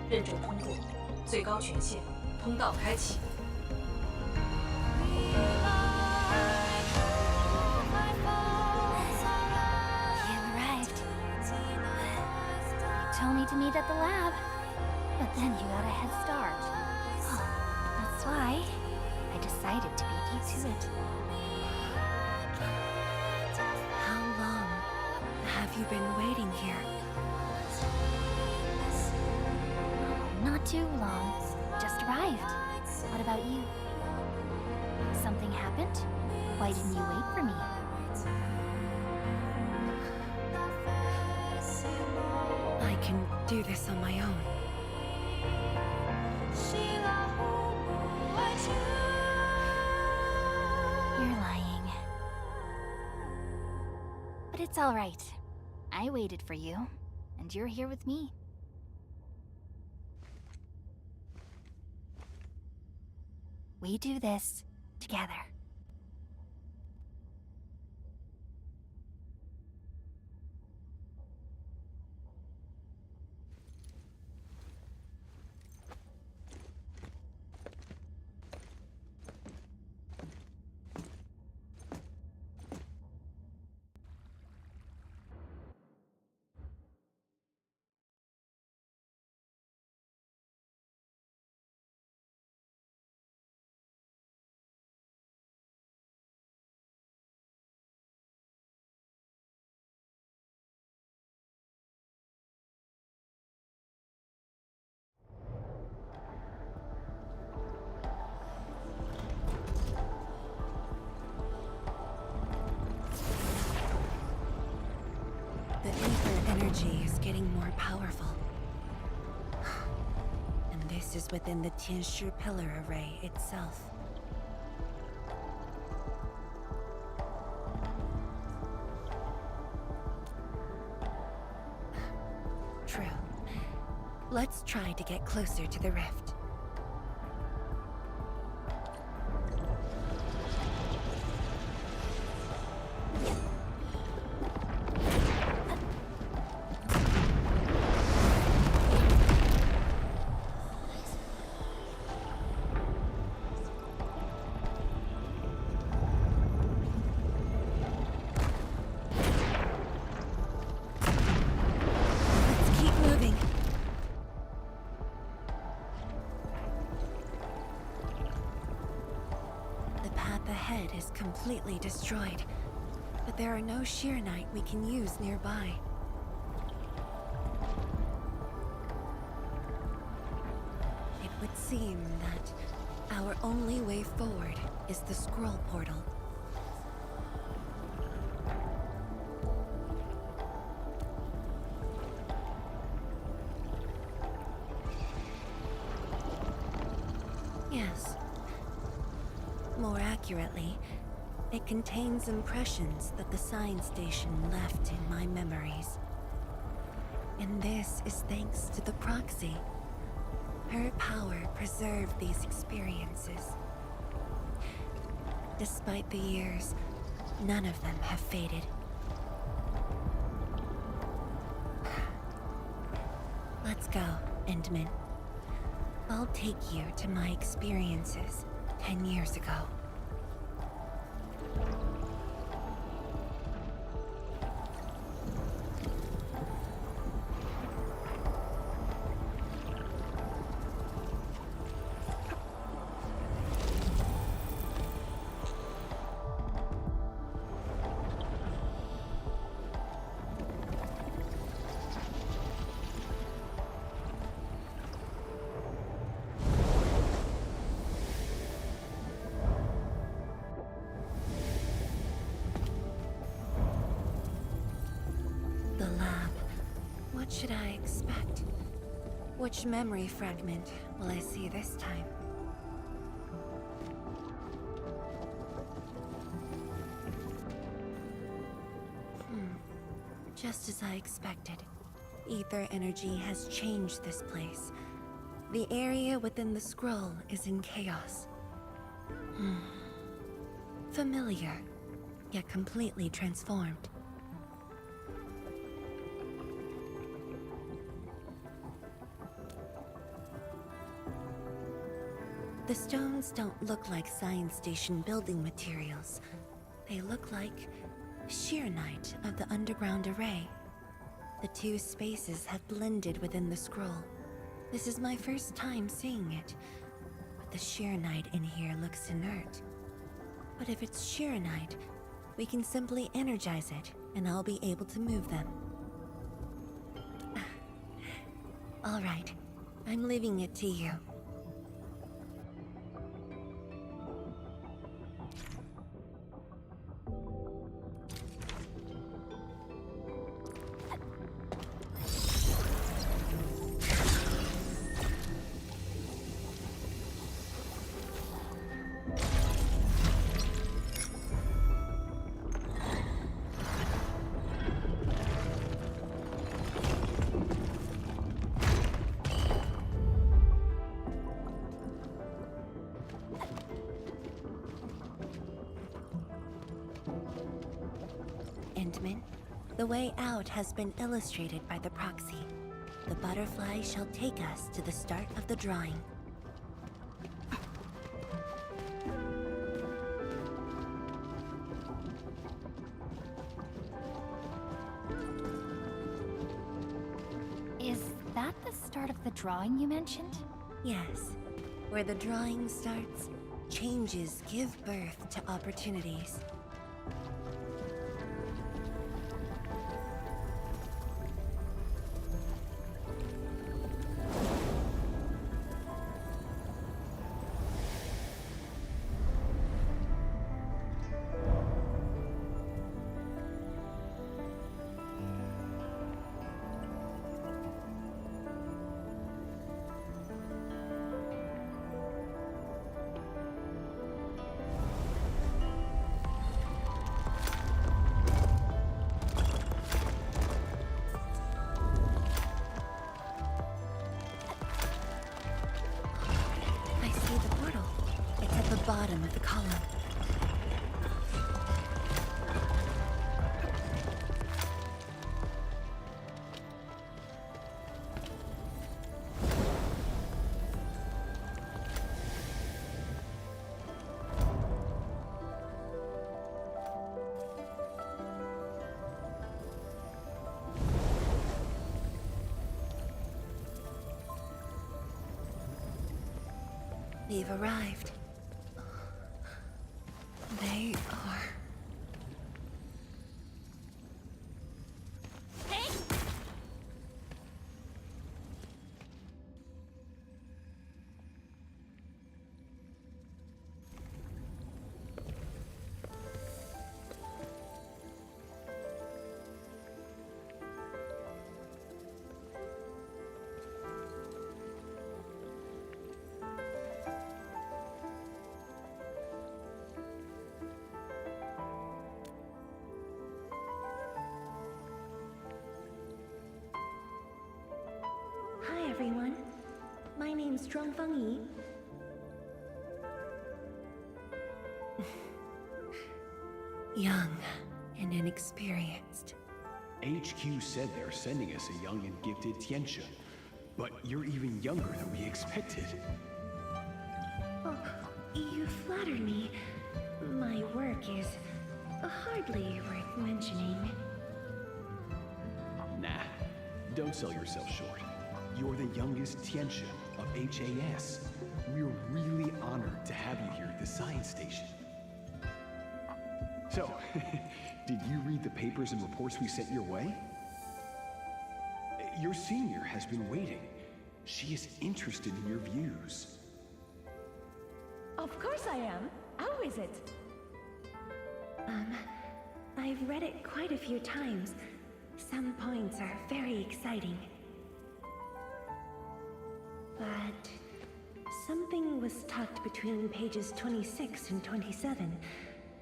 认证通过，最高权限，通道开启。
Told me to meet at the lab, but then you got a head start. That's why I decided to beat you to it.
How long have you been waiting here?
Not too long. Just arrived. What about you? Something happened? Why didn't you wait for me?
I can do this on my own.
You're lying. But it's all right. I waited for you, and you're here with me. We do this together.
The ether energy is getting more powerful. And this is within the Tianshi pillar array itself. True. Let's try to get closer to the rift. Ahead is completely destroyed, but there are no Shiranite we can use nearby. It would seem that our only way forward is the scroll portal. Yes. More accurately, it contains impressions that the science station left in my memories. And this is thanks to the proxy. Her power preserved these experiences. Despite the years, none of them have faded. Let's go, Endman. I'll take you to my experiences 10 years ago. The lab. What should I expect? Which memory fragment will I see this time? Just as I expected. Ether energy has changed this place. The area within the scroll is in chaos. Familiar, yet completely transformed. The stones don't look like science station building materials. They look like sheernite of the underground array. The two spaces have blended within the scroll. This is my first time seeing it, but the sheernite in here looks inert. But if it's sheernite, we can simply energize it, and I'll be able to move them. All right, I'm leaving it to you. The way out has been illustrated by the proxy. The butterfly shall take us to the start of the drawing.
Is that the start of the drawing you mentioned?
Yes. Where the drawing starts, changes give birth to opportunities. Bottom of the column. We've arrived. They are...
Hey!
Hi, everyone. My name's Zhuangfeng Yi. Young and inexperienced.
HQ said they're sending us a young and gifted Tianxia, but you're even younger than we expected.
Oh, you flatter me. My work is hardly worth mentioning.
Nah, don't sell yourself short. You're the youngest Tianxia of HAS. We're really honored to have you here at the science station. So, did you read the papers and reports we sent your way? Your senior has been waiting. She is interested in your views.
Of course I am. How is it?
I've read it quite a few times. Some points are very exciting. But something was tucked between pages 26 and 27.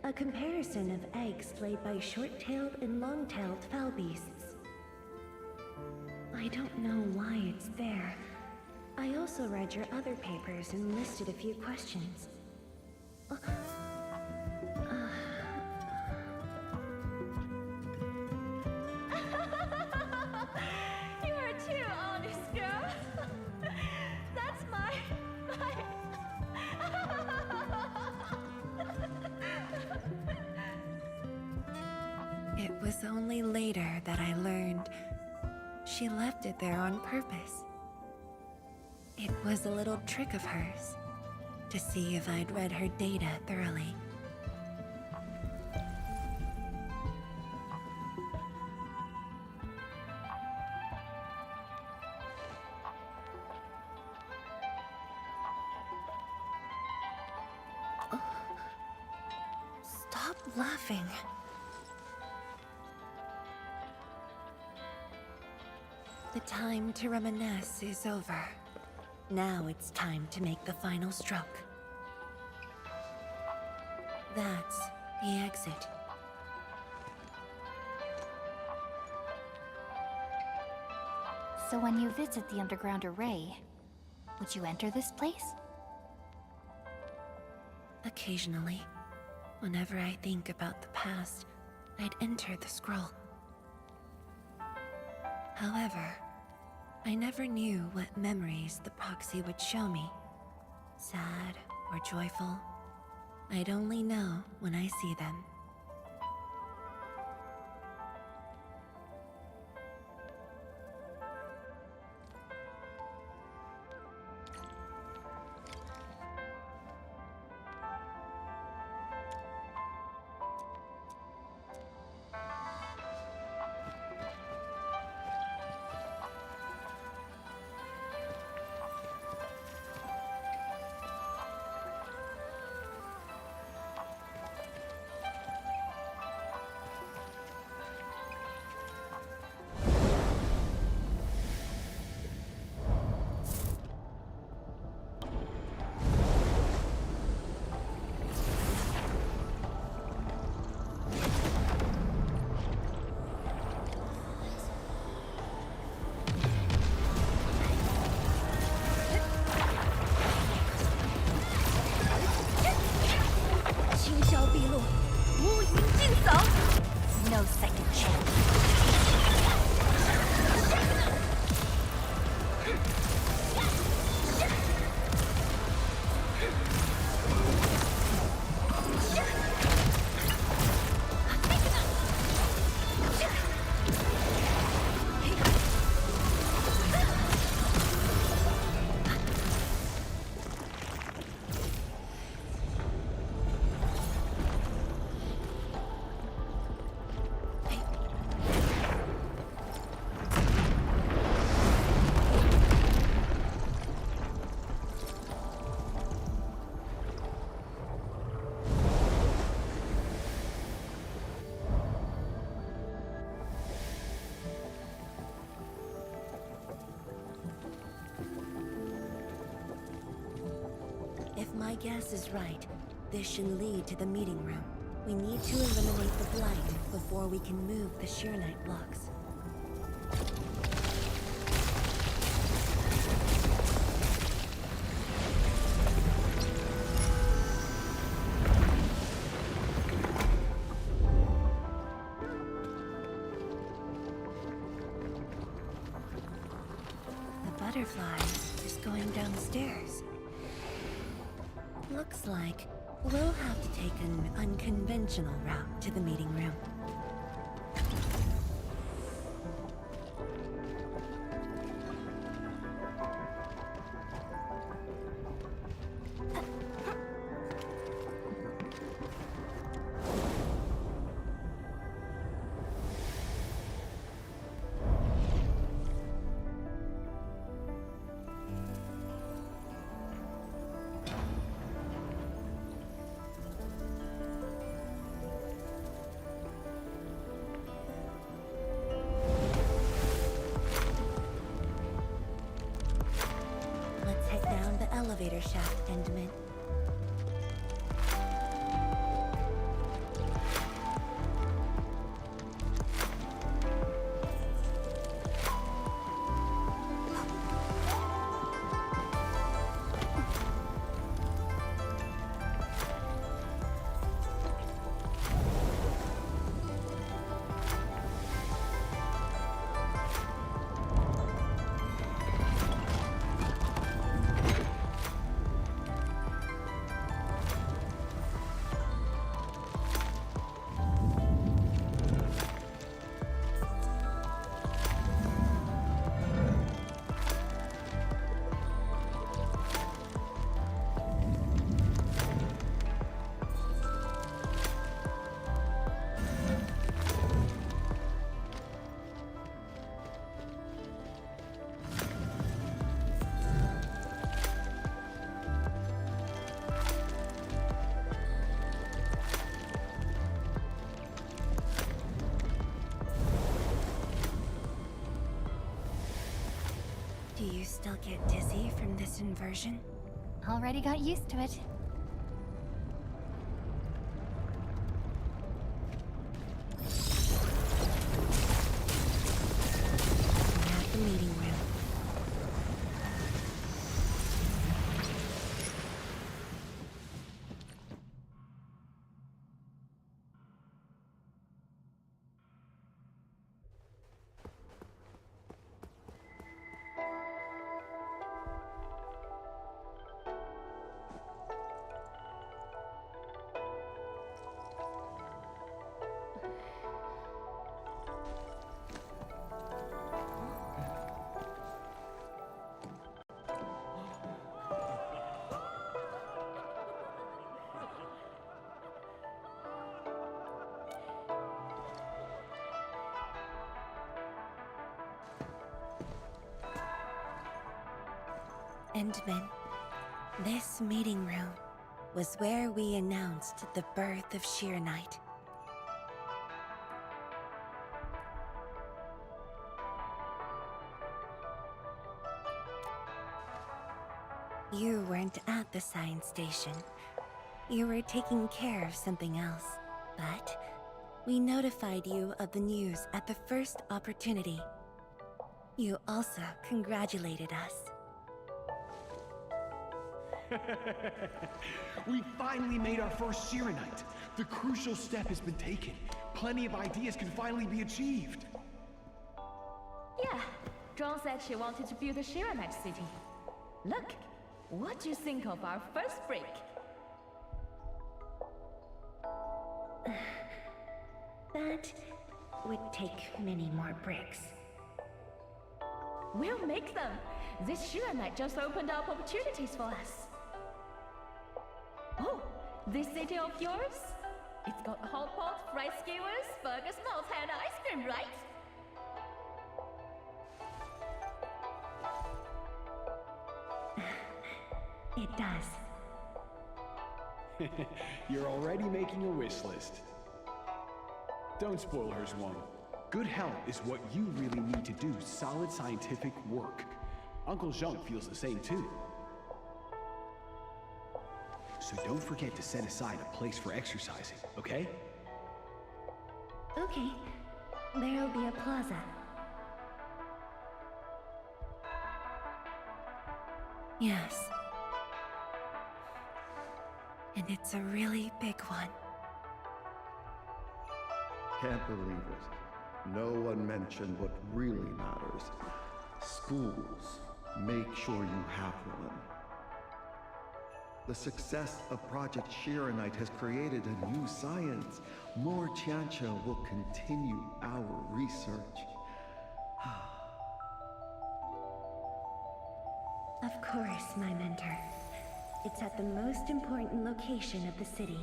A comparison of eggs laid by short-tailed and long-tailed fowl beasts. I don't know why it's there. I also read your other papers and listed a few questions.
You are too honest, girl. That's my...
It was only later that I learned she left it there on purpose. It was a little trick of hers, to see if I'd read her data thoroughly. Stop laughing. The time to reminisce is over. Now it's time to make the final stroke. That's the exit.
So when you visit the underground array, would you enter this place?
Occasionally, whenever I think about the past, I'd enter the scroll. However, I never knew what memories the proxy would show me. Sad or joyful, I'd only know when I see them.
No second chance.
If my guess is right, this should lead to the meeting room. We need to eliminate the blight before we can move the Sheernite blocks. The butterfly is going downstairs. Looks like we'll have to take an unconventional route to the meeting room. still get dizzy from this inversion?
Already got used to it.
We're at the meeting room. Endman, this meeting room was where we announced the birth of Shirenite. You weren't at the science station. You were taking care of something else. But we notified you of the news at the first opportunity. You also congratulated us.
We finally made our first Shirenite. The crucial step has been taken. Plenty of ideas can finally be achieved.
Yeah, John said she wanted to build a Shirenite city. Look, what do you think of our first break?
That would take many more bricks.
We'll make them. This Shirenite just opened up opportunities for us. Oh, this city of yours? It's got a hot pot, fried skewers, burgers, nuts, and ice cream, right?
It does.
You're already making a wish list. Don't spoil her, Zhuang. Good health is what you really need to do solid scientific work. Uncle Zheng feels the same too. So don't forget to set aside a place for exercising, okay?
Okay. There'll be a plaza. Yes. And it's a really big one.
Can't believe it. No one mentioned what really matters. Schools. Make sure you have one. The success of Project Shirenite has created a new science. More Tianxia will continue our research.
Of course, my mentor. It's at the most important location of the city.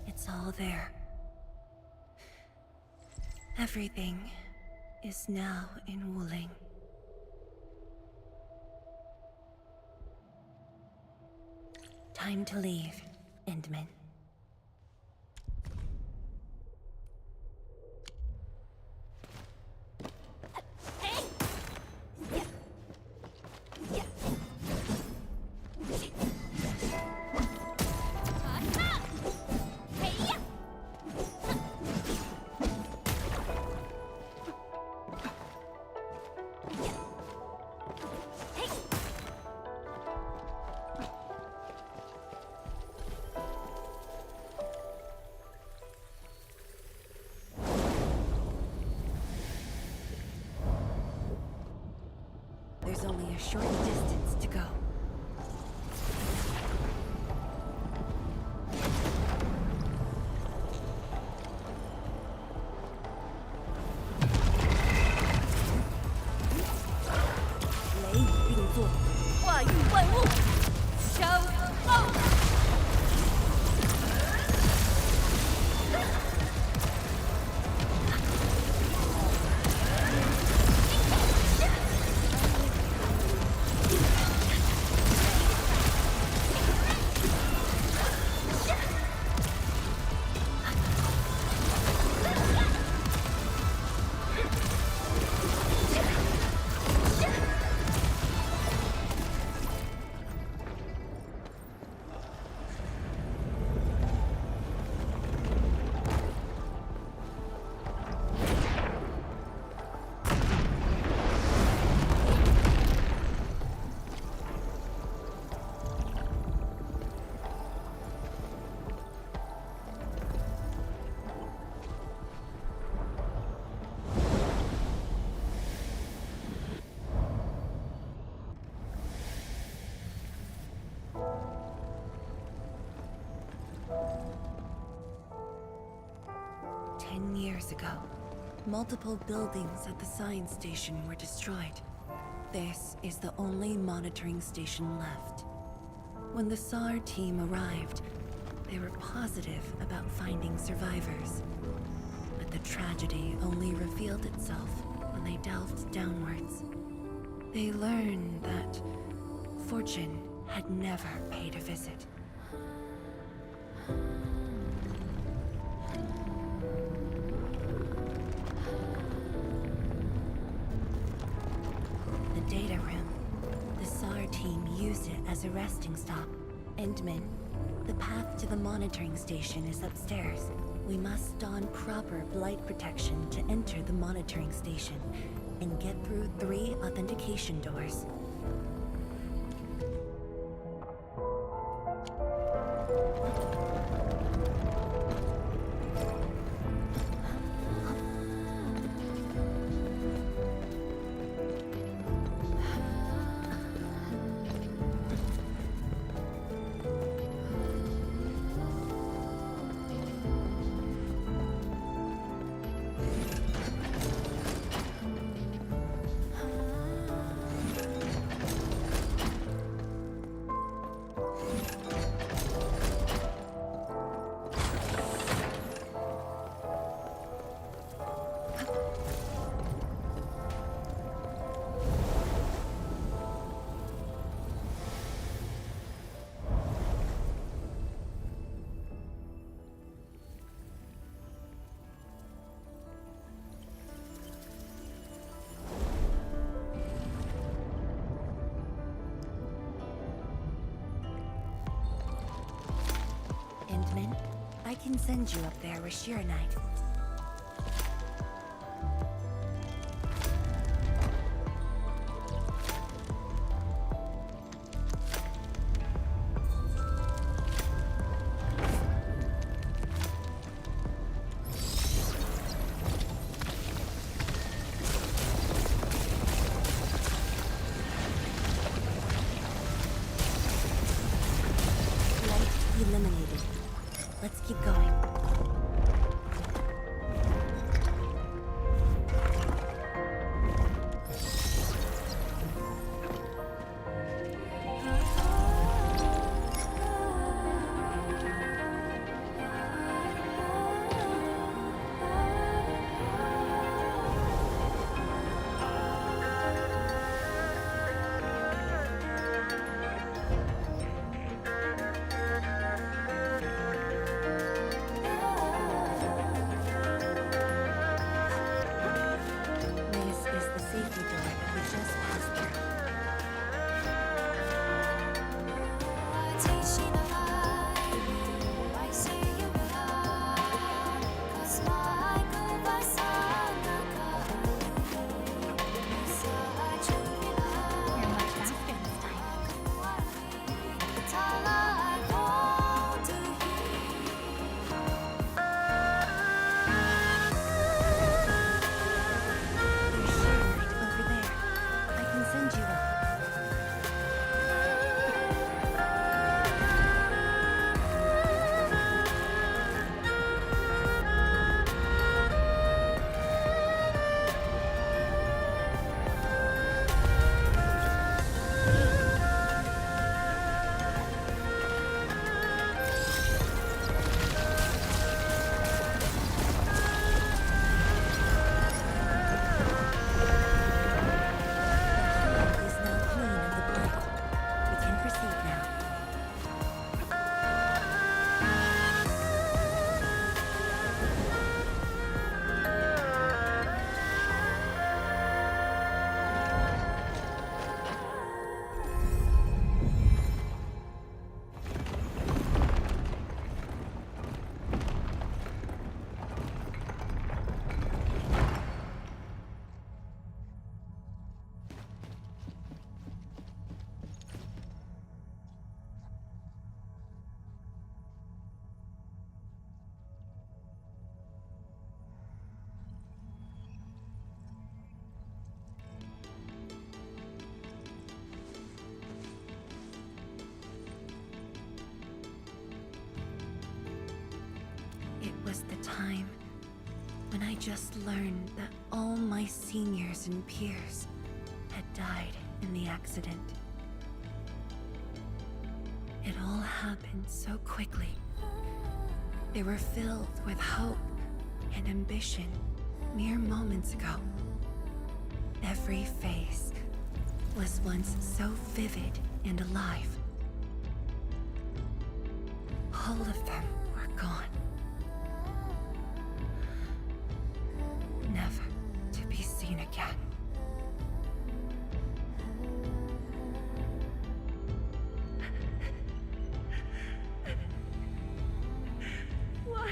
It's all there. Everything is now in Wuling. Time to leave, Endman. There's only a short distance to go. years ago, multiple buildings at the science station were destroyed. This is the only monitoring station left. When the SAR team arrived, they were positive about finding survivors. But the tragedy only revealed itself when they delved downwards. They learned that fortune had never paid a visit. The data room. The SAR team used it as a resting stop. Endman, the path to the monitoring station is upstairs. We must don proper blight protection to enter the monitoring station and get through 3 authentication doors. Endman, I can send you up there with Shira Knight. Light eliminated. Let's keep going. It was the time when when I just learned that all my seniors and peers had died in the accident. It all happened so quickly. They were filled with hope and ambition mere moments ago. Every face was once so vivid and alive. All of them were gone. Never to be seen again. Why?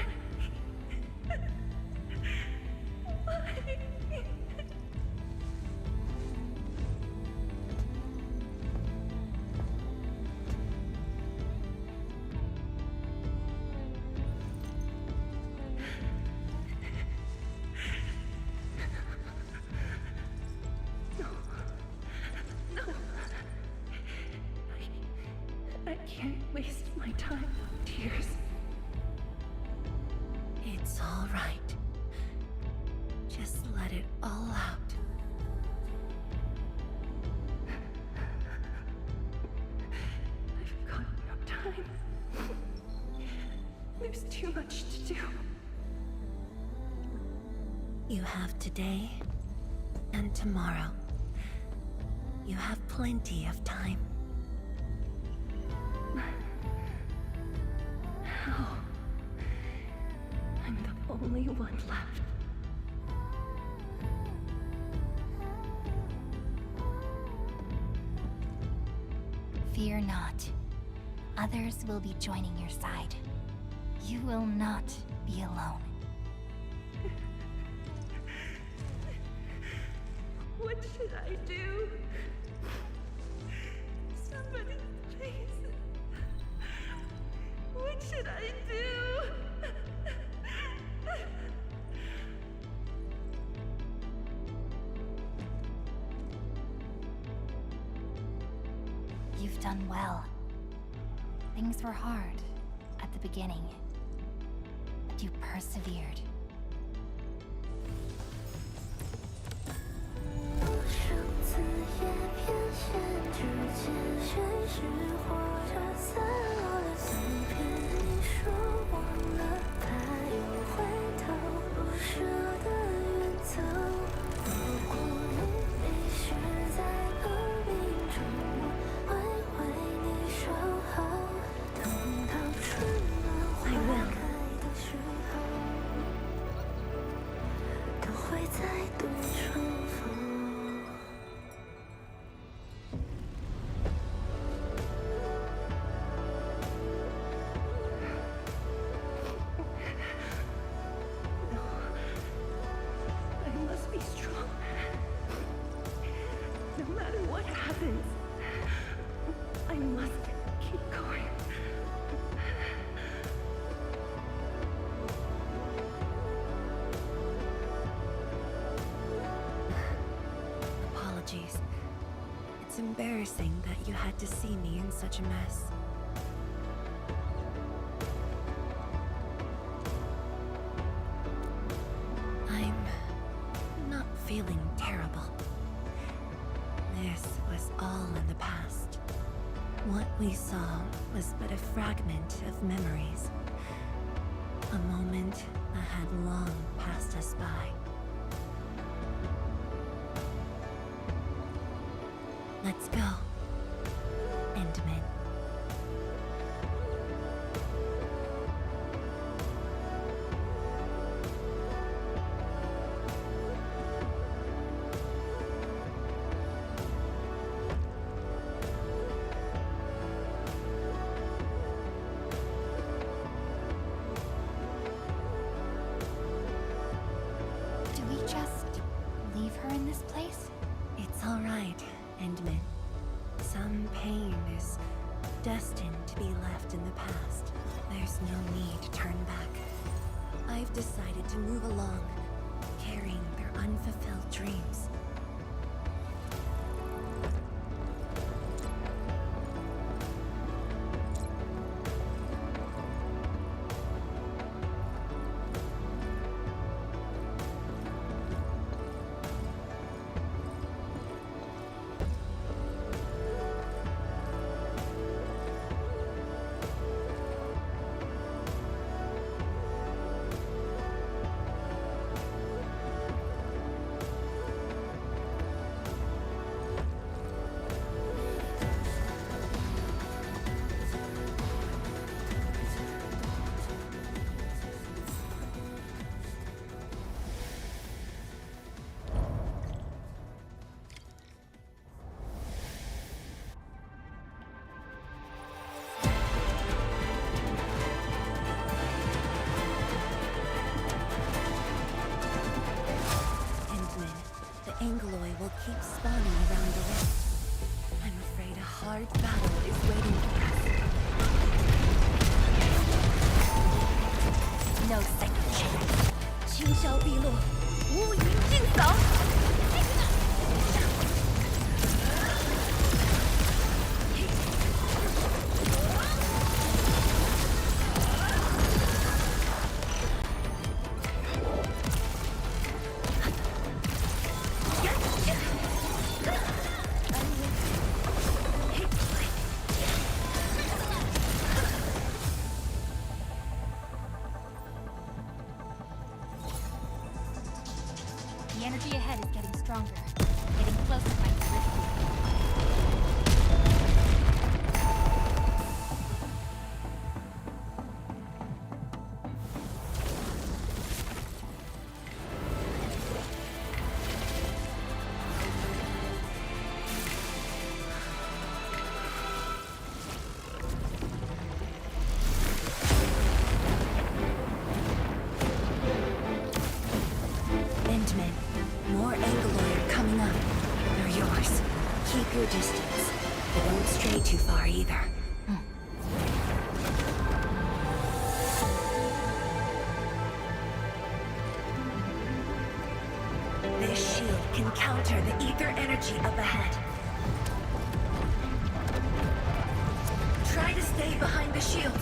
I can't waste my time on tears. It's all right. Just let it all out. I've got no time. There's too much to do. You have today and tomorrow. You have plenty of time. How? I'm the only one left.
Fear not. Others will be joining your side. You will not be alone.
What should I do? Somebody, please. What should I do?
You've done well. Things were hard at the beginning, but you persevered.
I must be strong. No matter what happens, I must keep going. Apologies. It's embarrassing that you had to see me in such a mess. I'm not feeling terrible. This was all in the past. What we saw was but a fragment of memories. A moment that had long passed us by. Let's go, Endman.
Do we just leave her in this place?
It's all right, Endman. Some pain is destined to be left in the past. There's no need to turn back. I've decided to move along, carrying their unfulfilled dreams. hard battle is waiting for us. No second chance. 青霄碧落，乌云尽扫。
The energy ahead is getting stronger. Getting closer might be risky.
Endman, more Angoloi are coming up. They're yours. Keep your distance, but don't stray too far either. This shield can counter the ether energy up ahead. Try to stay behind the shield.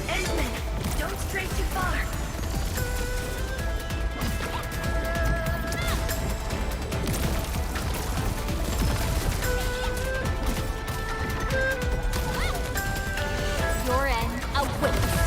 Endman, don't stray too far.
Your end awaits.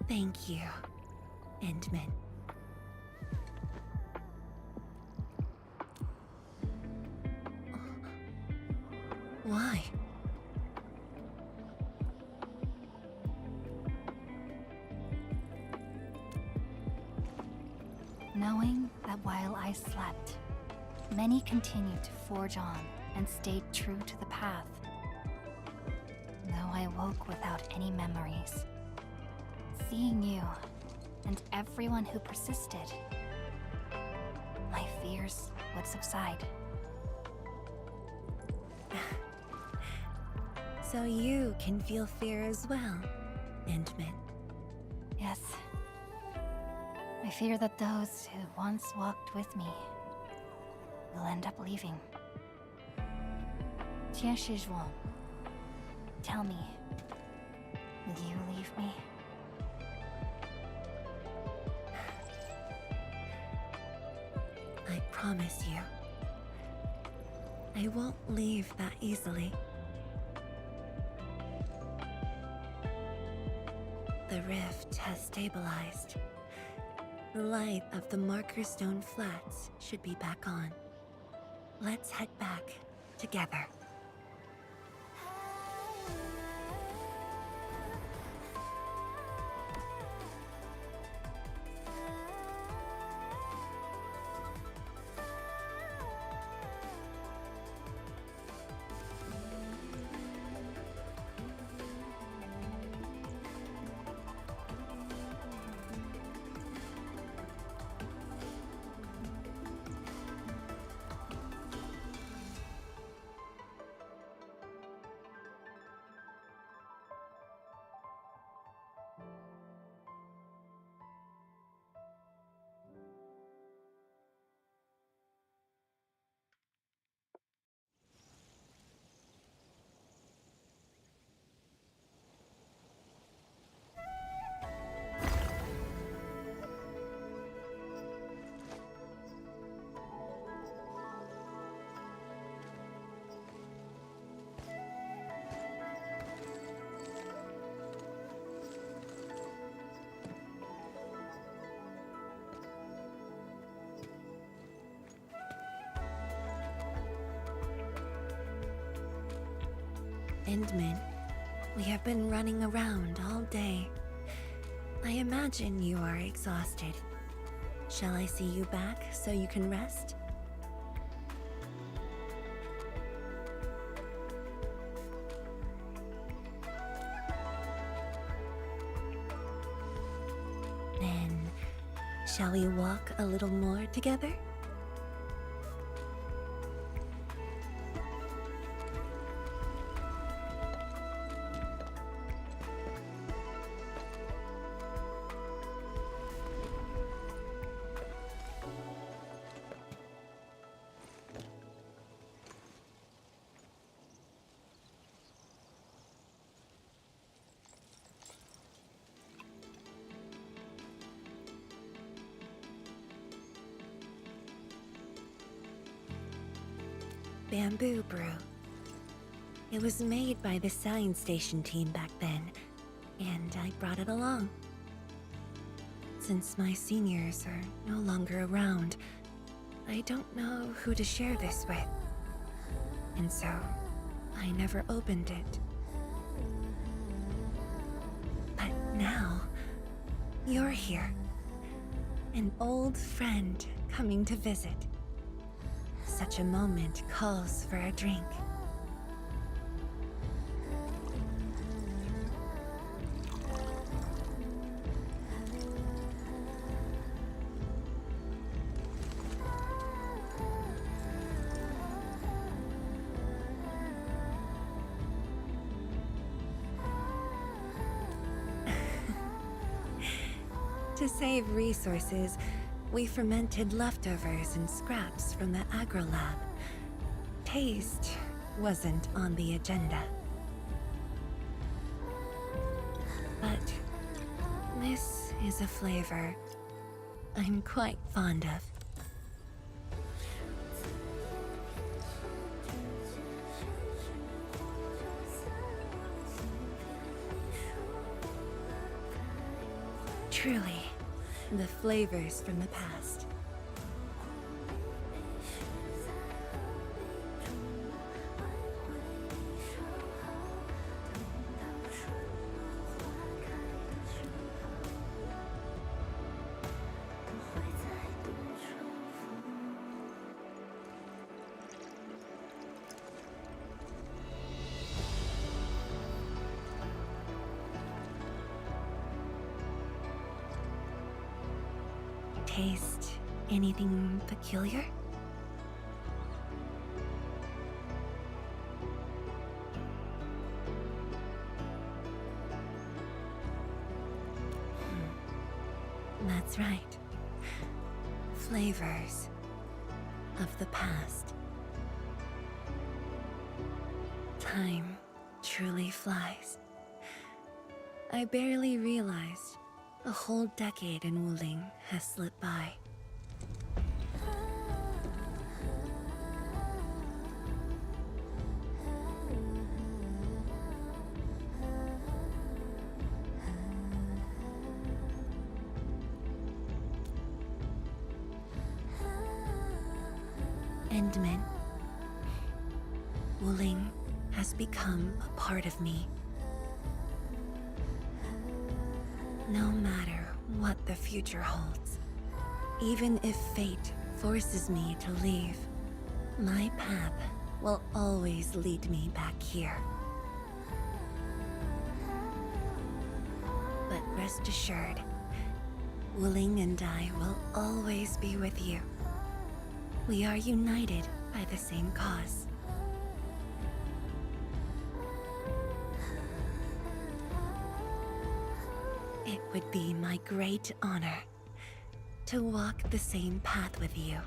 Thank you, Endman. Why?
Knowing that while I slept, many continued to forge on and stayed true to the path. Though I woke without any memories, seeing you and everyone who persisted, my fears would subside.
So you can feel fear as well, Endman.
Yes. I fear that those who once walked with me will end up leaving. Tianshizhuang, tell me, will you leave me?
I promise you, I won't leave that easily. The rift has stabilized. The light of the Marker Stone Flats should be back on. Let's head back together. Endman, we have been running around all day. I imagine you are exhausted. Shall I see you back so you can rest? Then, shall we walk a little more together? Bamboo brew. It was made by the science station team back then, and I brought it along. Since my seniors are no longer around, I don't know who to share this with. And so, I never opened it. But now, you're here. An old friend coming to visit. Such a moment calls for a drink. To save resources, we fermented leftovers and scraps from the agro lab. Taste wasn't on the agenda. But this is a flavor I'm quite fond of. Truly, the flavors from the past. Taste anything peculiar? That's right. Flavors of the past. Time truly flies. I barely realized a whole decade in Wuling has slipped by. Endman. Wuling has become a part of me. No matter what the future holds, even if fate forces me to leave, my path will always lead me back here. But rest assured, Wuling and I will always be with you. We are united by the same cause. It would be my great honor to walk the same path with you,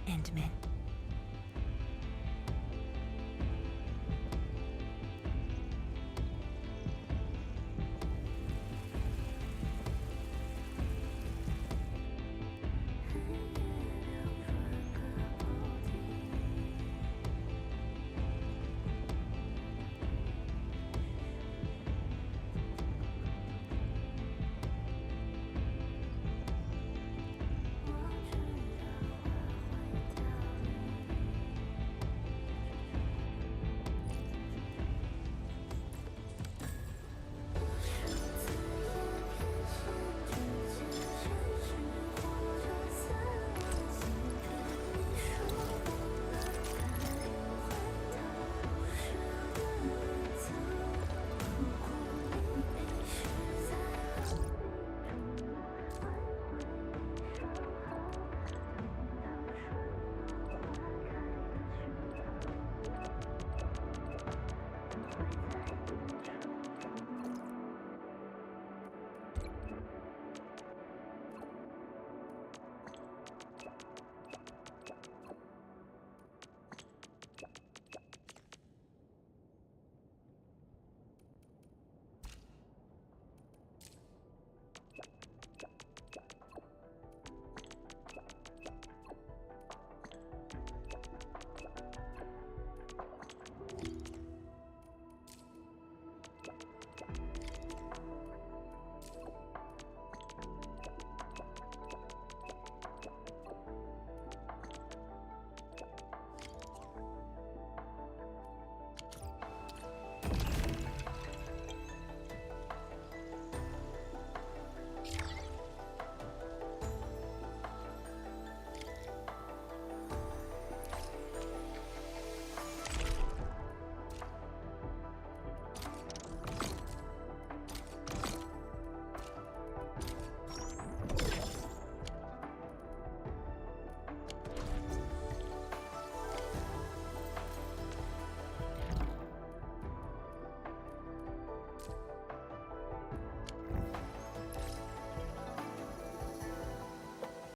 Endman.